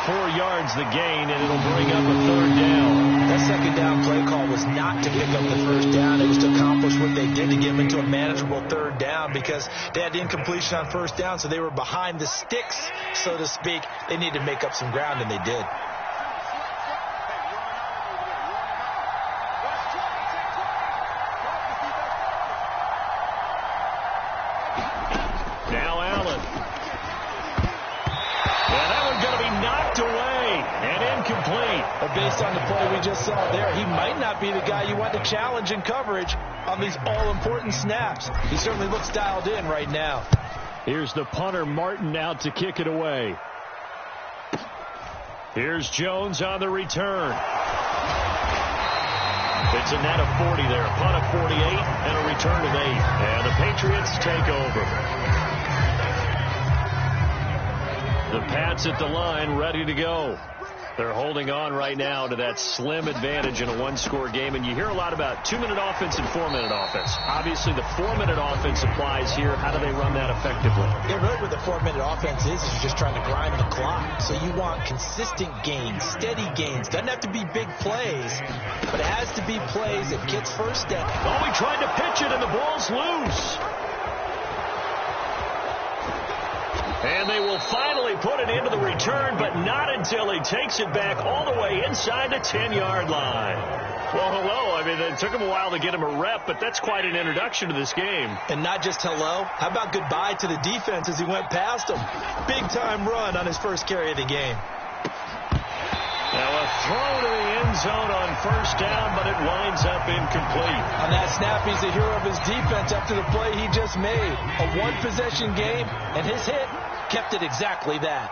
4 yards the gain, and it'll bring up a third down. That second down play call was not to pick up the first down. It was to accomplish what they did to get them into a manageable third down because they had incompletion on first down, so they were behind the sticks, so to speak. They needed to make up some ground, and they did. Now Allen. And that one's going to be knocked away and incomplete. But based on the play we just saw there, he might not be the guy you want to challenge in coverage on these all-important snaps. He certainly looks dialed in right now. Here's the punter, Martin, out to kick it away. Here's Jones on the return. It's a net of 40 there. A punt of 48 and a return of 8. And the Patriots take over. The Pats at the line, ready to go. They're holding on right now to that slim advantage in a one-score game, and you hear a lot about 2-minute offense and 4-minute offense. Obviously, the 4-minute offense applies here. How do they run that effectively? Yeah, really what the 4-minute offense is you're just trying to grind the clock. So you want consistent gains, steady gains. Doesn't have to be big plays, but it has to be plays that gets first down. Oh, he tried to pitch it, and the ball's loose. And they will finally put it into the return, but not until he takes it back all the way inside the 10-yard line. Well, hello. I mean, it took him a while to get him a rep, but that's quite an introduction to this game. And not just hello. How about goodbye to the defense as he went past him? Big-time run on his first carry of the game. Now a throw to the end zone on first down, but it winds up incomplete. On that snap, he's the hero of his defense after the play he just made. A one-possession game, and his hit kept it exactly that.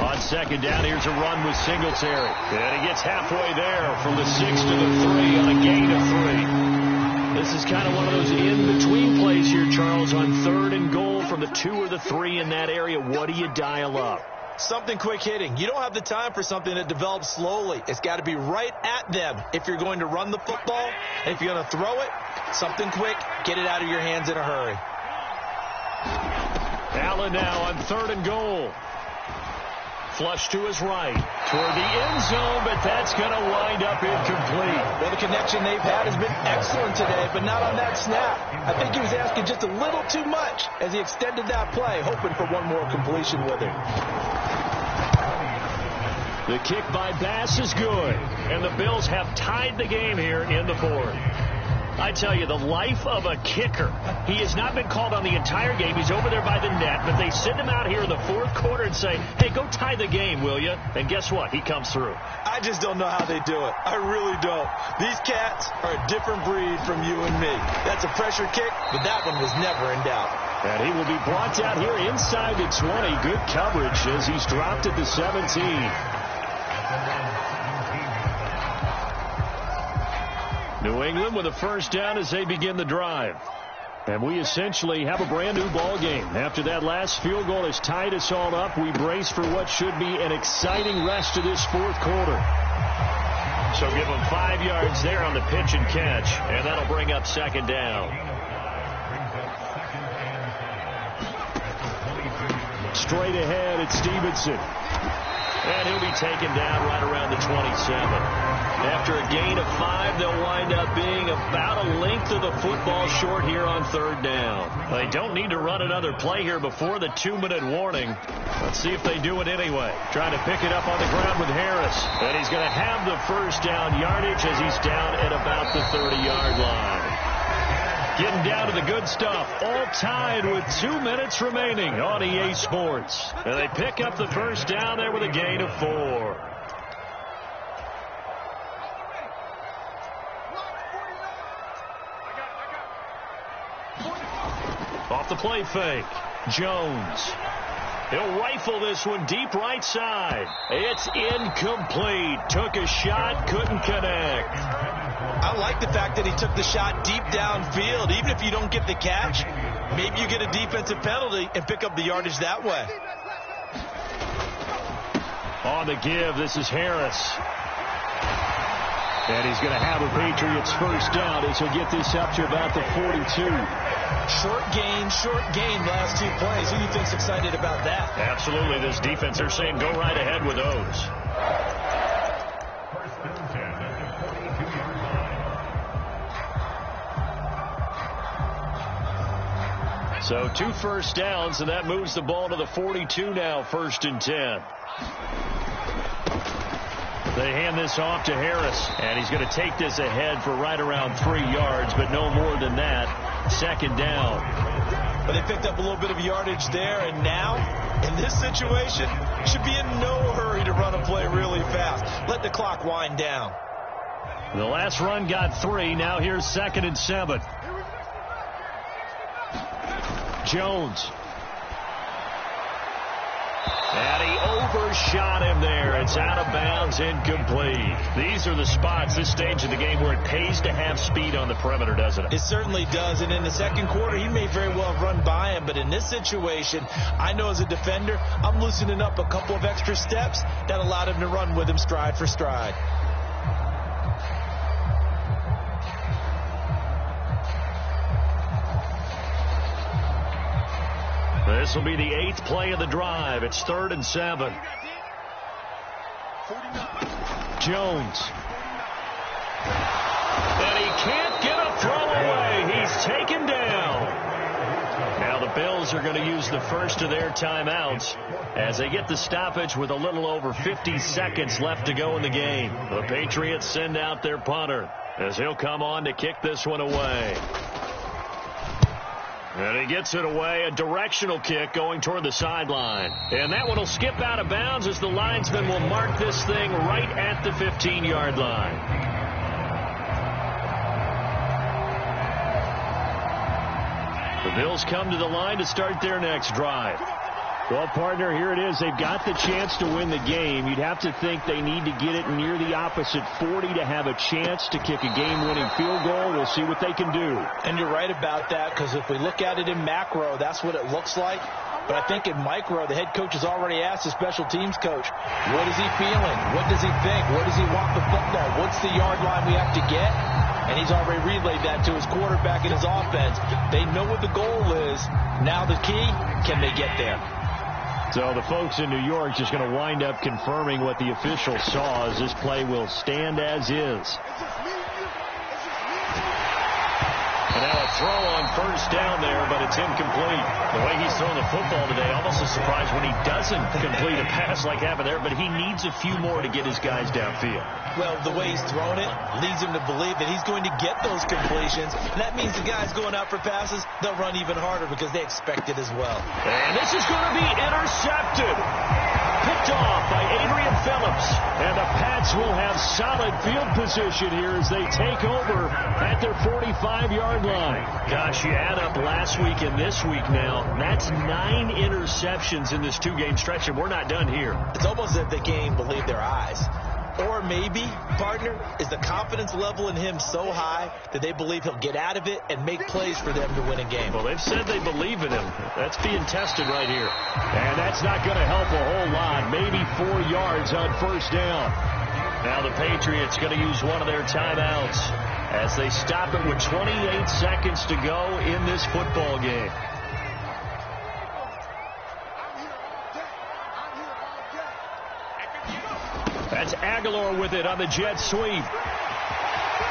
On second down, here's a run with Singletary. And he gets halfway there from the 6 to the 3 on a gain of 3. This is kind of one of those in-between plays here, Charles, on 3rd and goal from the 2 or the 3 in that area. What do you dial up? Something quick hitting. You don't have the time for something that develops slowly. It's got to be right at them if you're going to run the football. And if you're going to throw it, something quick, get it out of your hands in a hurry. Allen now on 3rd and goal. Flush to his right toward the end zone, but that's going to wind up incomplete. Well, the connection they've had has been excellent today, but not on that snap. I think he was asking just a little too much as he extended that play, hoping for one more completion with it. The kick by Bass is good, and the Bills have tied the game here in the 4th. I tell you, the life of a kicker. He has not been called on the entire game. He's over there by the net, but they send him out here in the 4th quarter and say, hey, go tie the game, will you? And guess what? He comes through. I just don't know how they do it. I really don't. These cats are a different breed from you and me. That's a pressure kick, but that one was never in doubt. And he will be brought down here inside the 20. Good coverage as he's dropped at the 17. New England with a first down as they begin the drive. And we essentially have a brand new ball game. After that last field goal has tied us all up, we brace for what should be an exciting rest of this 4th quarter. So give them 5 yards there on the pitch and catch, and that'll bring up second down. Straight ahead, it's Stevenson. And he'll be taken down right around the 27. After a gain of 5, they'll wind up being about a length of the football short here on 3rd down. They don't need to run another play here before the 2-minute warning. Let's see if they do it anyway. Trying to pick it up on the ground with Harris. And he's going to have the first down yardage as he's down at about the 30-yard line. Getting down to the good stuff. All tied with 2 minutes remaining on EA Sports. And they pick up the first down there with a gain of 4. Off the play fake. Jones. He'll rifle this one deep right side. It's incomplete. Took a shot, couldn't connect. I like the fact that he took the shot deep downfield. Even if you don't get the catch, maybe you get a defensive penalty and pick up the yardage that way. On the give, this is Harris. And he's going to have a Patriots first down as he'll get this up to about the 42. Short gain, last 2 plays. Who do you think's excited about that? Absolutely. This defense, they're saying go right ahead with those. So 2 first downs, and that moves the ball to the 42 now, 1st and 10. They hand this off to Harris, and he's going to take this ahead for right around 3 yards, but no more than that. 2nd down. But they picked up a little bit of yardage there, and now, in this situation, should be in no hurry to run a play really fast. Let the clock wind down. The last run got 3. Now here's 2nd and 7. Jones. And he overshot him there. It's out of bounds, incomplete. These are the spots, this stage of the game, where it pays to have speed on the perimeter, doesn't it? It certainly does, and in the second quarter, he may very well have run by him, but in this situation, I know as a defender, I'm loosening up a couple of extra steps that allowed him to run with him stride for stride. This will be the 8th play of the drive. It's 3rd and 7. Jones. And he can't get a throw away. He's taken down. Now the Bills are going to use the first of their timeouts as they get the stoppage with a little over 50 seconds left to go in the game. The Patriots send out their punter as he'll come on to kick this one away. And he gets it away, a directional kick going toward the sideline. And that one will skip out of bounds as the linesman will mark this thing right at the 15-yard line. The Bills come to the line to start their next drive. Well, partner, here it is. They've got the chance to win the game. You'd have to think they need to get it near the opposite 40 to have a chance to kick a game-winning field goal. We'll see what they can do. And you're right about that, because if we look at it in macro, that's what it looks like. But I think in micro, the head coach has already asked the special teams coach, what is he feeling? What does he think? Where does he want the football? What's the yard line we have to get? And he's already relayed that to his quarterback and his offense. They know what the goal is. Now the key, can they get there? So the folks in New York just going to wind up confirming what the official saw as this play will stand as is. And now a throw on first down there, but it's incomplete. The way he's throwing the football today, almost a surprise when he doesn't complete a pass like happened there, but he needs a few more to get his guys downfield. Well, the way he's thrown it leads him to believe that he's going to get those completions. And that means the guys going out for passes, they'll run even harder because they expect it as well. And this is going to be intercepted. Picked off by Adrian Phillips. And the Pats will have solid field position here as they take over at their 45-yard line. Gosh, you add up last week and this week now. That's 9 interceptions in this 2-game stretch, and we're not done here. It's almost as if they can't even believe their eyes. Or maybe, partner, is the confidence level in him so high that they believe he'll get out of it and make plays for them to win a game. Well, they've said they believe in him. That's being tested right here. And that's not going to help a whole lot. Maybe 4 yards on first down. Now the Patriots going to use one of their timeouts as they stop it with 28 seconds to go in this football game. That's Aguilar with it on the jet sweep.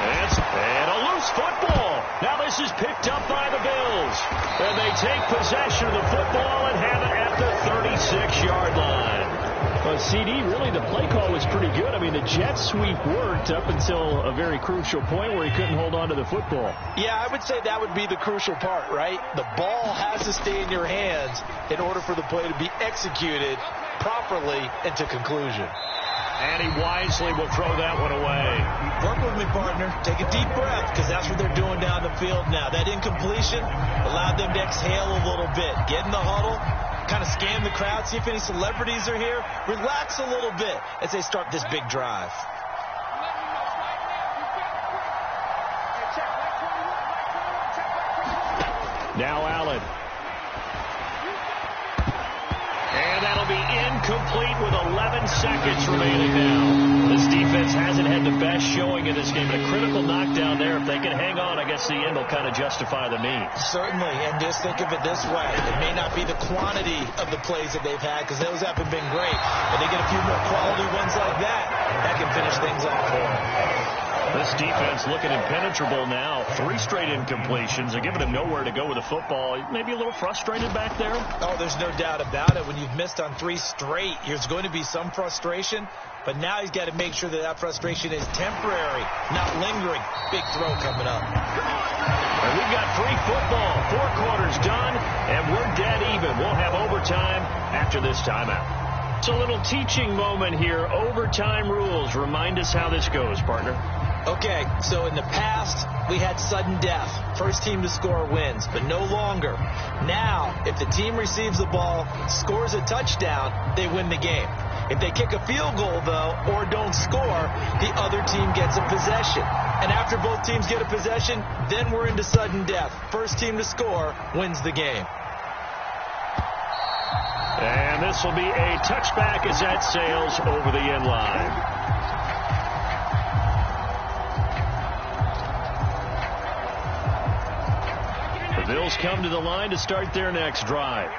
And a loose football. Now this is picked up by the Bills. And they take possession of the football and have it at the 36-yard line. Well, CD, really the play call was pretty good. I mean, the jet sweep worked up until a very crucial point where he couldn't hold on to the football. Yeah, I would say that would be the crucial part, right? The ball has to stay in your hands in order for the play to be executed properly and to conclusion. And he wisely will throw that one away. Work with me, partner. Take a deep breath, because that's what they're doing down the field now. That incompletion allowed them to exhale a little bit. Get in the huddle, kind of scan the crowd, see if any celebrities are here. Relax a little bit as they start this big drive. Now Allen. And that'll be incomplete with 11 seconds remaining now. This defense hasn't had the best showing in this game, but a critical knockdown there. If they can hang on, I guess the end will kind of justify the means. Certainly, and just think of it this way. It may not be the quantity of the plays that they've had, because those haven't been great, but they get a few more quality ones like that. That can finish things off for them. This defense looking impenetrable now. 3 straight incompletions. They're giving him nowhere to go with the football. Maybe a little frustrated back there. Oh, there's no doubt about it. When you've missed on 3 straight, there's going to be some frustration. But now he's got to make sure that that frustration is temporary, not lingering. Big throw coming up. And we've got free football. 4 quarters done, and we're dead even. We'll have overtime after this timeout. It's a little teaching moment here. Overtime rules. Remind us how this goes, partner. Okay, so in the past, we had sudden death. First team to score wins, but no longer. Now, if the team receives the ball, scores a touchdown, they win the game. If they kick a field goal, though, or don't score, the other team gets a possession. And after both teams get a possession, then we're into sudden death. First team to score wins the game. And this will be a touchback as that sails over the end line. The Bills come to the line to start their next drive.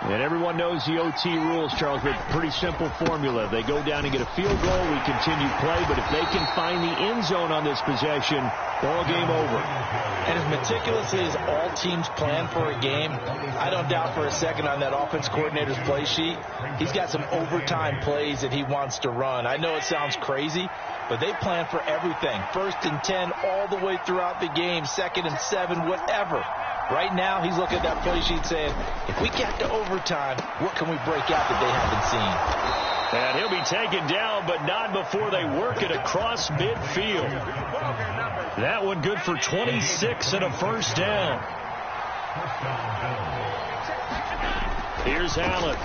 And everyone knows the OT rules, Charles, but pretty simple formula. They go down and get a field goal, we continue play, but if they can find the end zone on this possession, ball game over. And as meticulously as all teams plan for a game, I don't doubt for a second on that offense coordinator's play sheet, he's got some overtime plays that he wants to run. I know it sounds crazy, but they plan for everything. 1st and 10 all the way throughout the game, 2nd and 7, whatever. Right now, he's looking at that play sheet saying, if we get to overtime, what can we break out that they haven't seen? And he'll be taken down, but not before they work it across midfield. That one good for 26 and a first down. Here's Allen.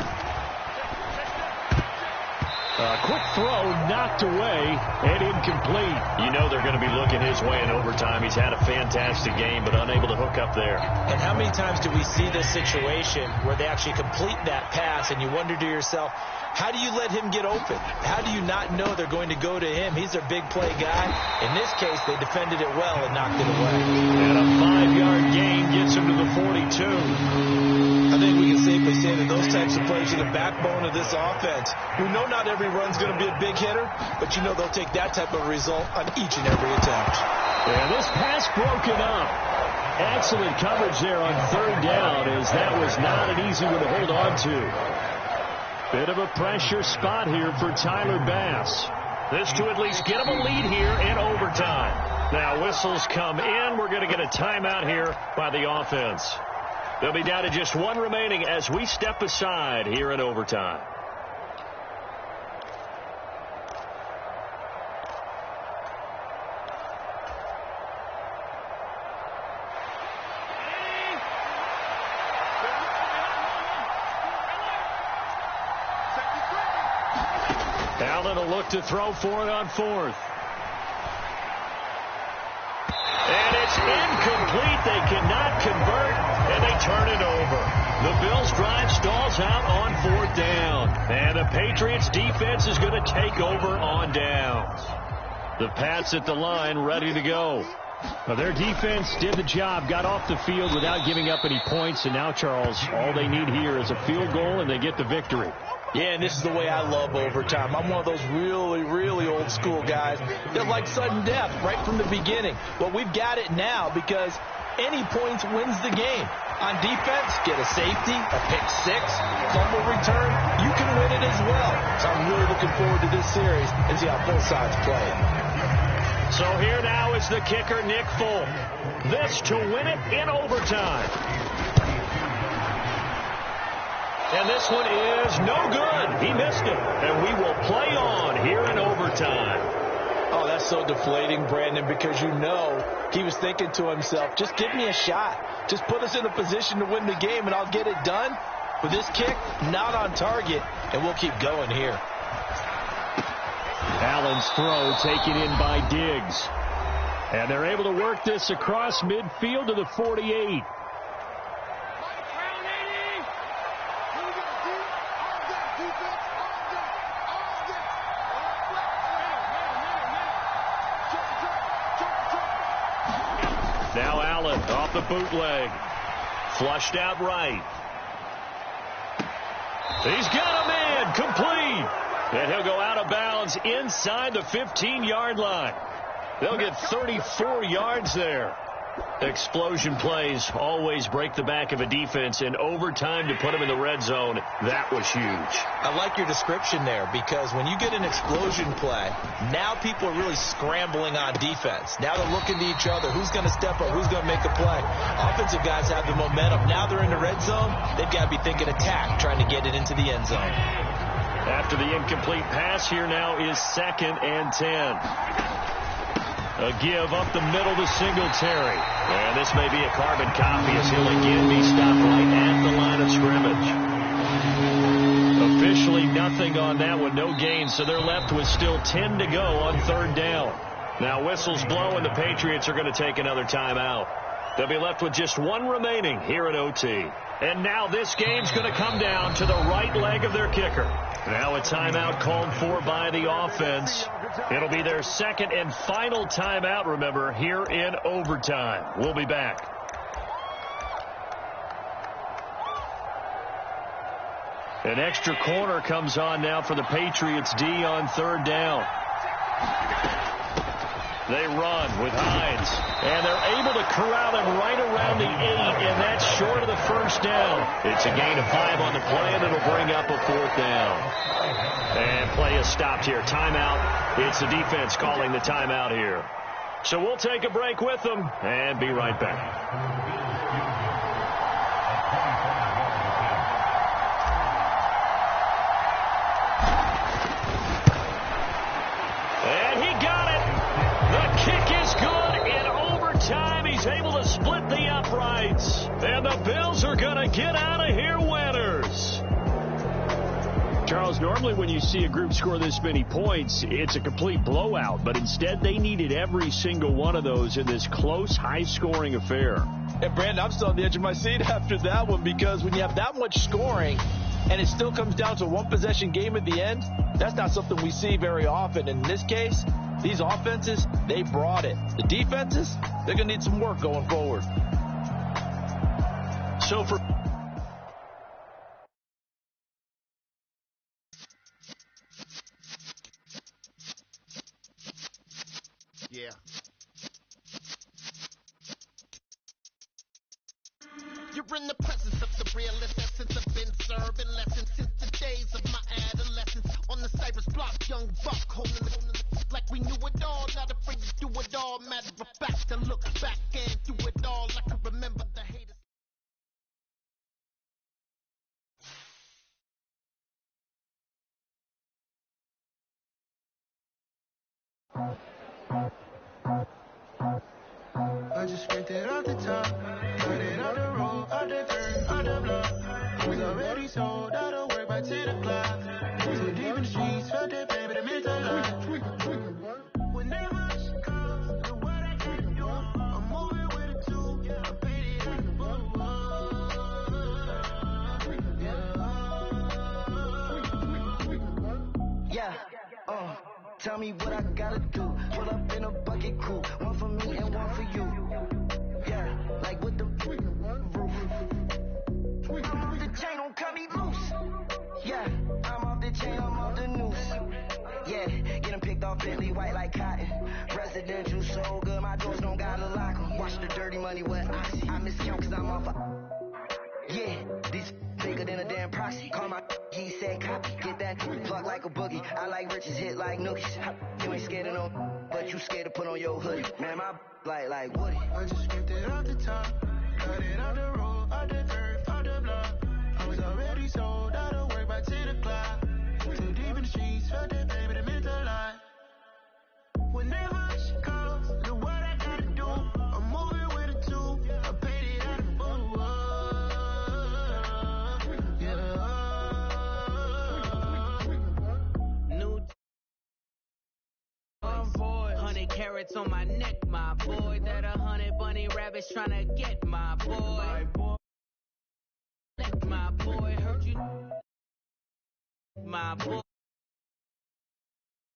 Quick throw, knocked away, and incomplete. You know they're going to be looking his way in overtime. He's had a fantastic game, but unable to hook up there. And how many times do we see this situation where they actually complete that pass, and you wonder to yourself, how do you let him get open? How do you not know they're going to go to him? He's a big play guy. In this case, they defended it well and knocked it away. And a 5-yard gain gets him to the 42. I think we can safely say that those types of plays are the backbone of this offense. We know not every run's going to be a big hitter, but you know they'll take that type of result on each and every attempt. And this pass broken up. Excellent coverage there on 3rd down, as that was not an easy one to hold on to. Bit of a pressure spot here for Tyler Bass. This to at least get him a lead here in overtime. Now whistles come in. We're going to get a timeout here by the offense. They'll be down to just one remaining as we step aside here in overtime. Allen will look to throw for it on 4th. And it's incomplete. They cannot convert, and they turn it over. The Bills' drive stalls out on 4th down. And the Patriots' defense is going to take over on downs. The Pats at the line ready to go. Well, their defense did the job, got off the field without giving up any points, and now, Charles, all they need here is a field goal, and they get the victory. Yeah, and this is the way I love overtime. I'm one of those really, really old school guys that like sudden death right from the beginning. Well, we've got it now because any points wins the game. On defense, get a safety, a pick 6, fumble return, you can win it as well. So I'm really looking forward to this series and see how both sides play it. So here now is the kicker, Nick Folk. This to win it in overtime. And this one is no good. He missed it. And we will play on here in overtime. Oh, that's so deflating, Brandon, because you know he was thinking to himself, just give me a shot. Just put us in a position to win the game, and I'll get it done. But this kick, not on target, and we'll keep going here. Allen's throw taken in by Diggs. And they're able to work this across midfield to the 48. Now Allen off the bootleg. Flushed out right. He's got a man complete. And he'll go out of bounds inside the 15-yard line. They'll get 34 yards there. Explosion plays always break the back of a defense, in overtime to put them in the red zone, that was huge. I like your description there, because when you get an explosion play, now people are really scrambling on defense. Now they're looking to each other. Who's going to step up? Who's going to make a play? Offensive guys have the momentum. Now they're in the red zone. They've got to be thinking attack, trying to get it into the end zone. After the incomplete pass, here now is 2nd and 10. A give up the middle to Singletary. And this may be a carbon copy as he'll again be stopped right at the line of scrimmage. Officially nothing on that one, no gain, so they're left with still 10 to go on 3rd down. Now whistles blow and the Patriots are going to take another timeout. They'll be left with just 1 remaining here at OT. And now this game's going to come down to the right leg of their kicker. Now a timeout called for by the offense. It'll be their 2nd and final timeout, remember, here in overtime. We'll be back. An extra corner comes on now for the Patriots D on 3rd down. They run with Hines, and they're able to corral him right around the 8, and that's short of the 1st down. It's a gain of 5 on the play, and it'll bring up a 4th down. And play is stopped here. Timeout. It's the defense calling the timeout here. So we'll take a break with them and be right back. Able to split the uprights, and the Bills are going to get out of here winners. Charles, normally when you see a group score this many points, it's a complete blowout, but instead they needed every single one of those in this close, high-scoring affair. And Brandon, I'm still on the edge of my seat after that one, because when you have that much scoring and it still comes down to a one-possession game at the end, that's not something we see very often. In this case, these offenses, they brought it. The defenses, they're going to need some work going forward. So for... Yeah. You're in the presence of the realest essence. I've been serving lessons since the days of my adolescence. On the Cypress block, young buck holding the like we knew it all, not afraid to do it all. Matter of fact, to look back and do it all. I can remember the haters. I just scraped it off the top, cut it on the road, on the dirt, on the block. We already sold out of work by 10 o'clock. Too deep in the streets, felt that baby, the mental lie. Whenever she calls, the what I can do, I'm moving with it too. I paid it at the book. Yeah, tell me what I gotta do. Pull up in a bucket crew, one for me and one for you. Yeah, like with the roof. I'm off the chain, don't cut me loose. Yeah, I'm off the chain, I'm off the noose. Yeah, getting picked off Bentley white like cotton. Residential so good, my doors don't gotta lock 'em. Watch the dirty money, what I see. I miscount cause I'm off yeah, these bigger than a damn proxy. Call my he said copy. Get that plug like a boogie. I like riches, hit like nookies. You ain't scared of no, but you scared to put on your hoodie. Man, my like Woody. I just scraped it off the top, cut it on the road, on the dirt, on the block. I was already sold out of work by 10 o'clock. Too deep in the streets, felt that baby, the mental lie. Whenever she calls, do what I gotta do. I'm moving with it too. I paid it at the book. Boy, 100 carats on my neck, my boy. That 100 bunny rabbits tryna get my boy. Let my boy hurt you, my boy.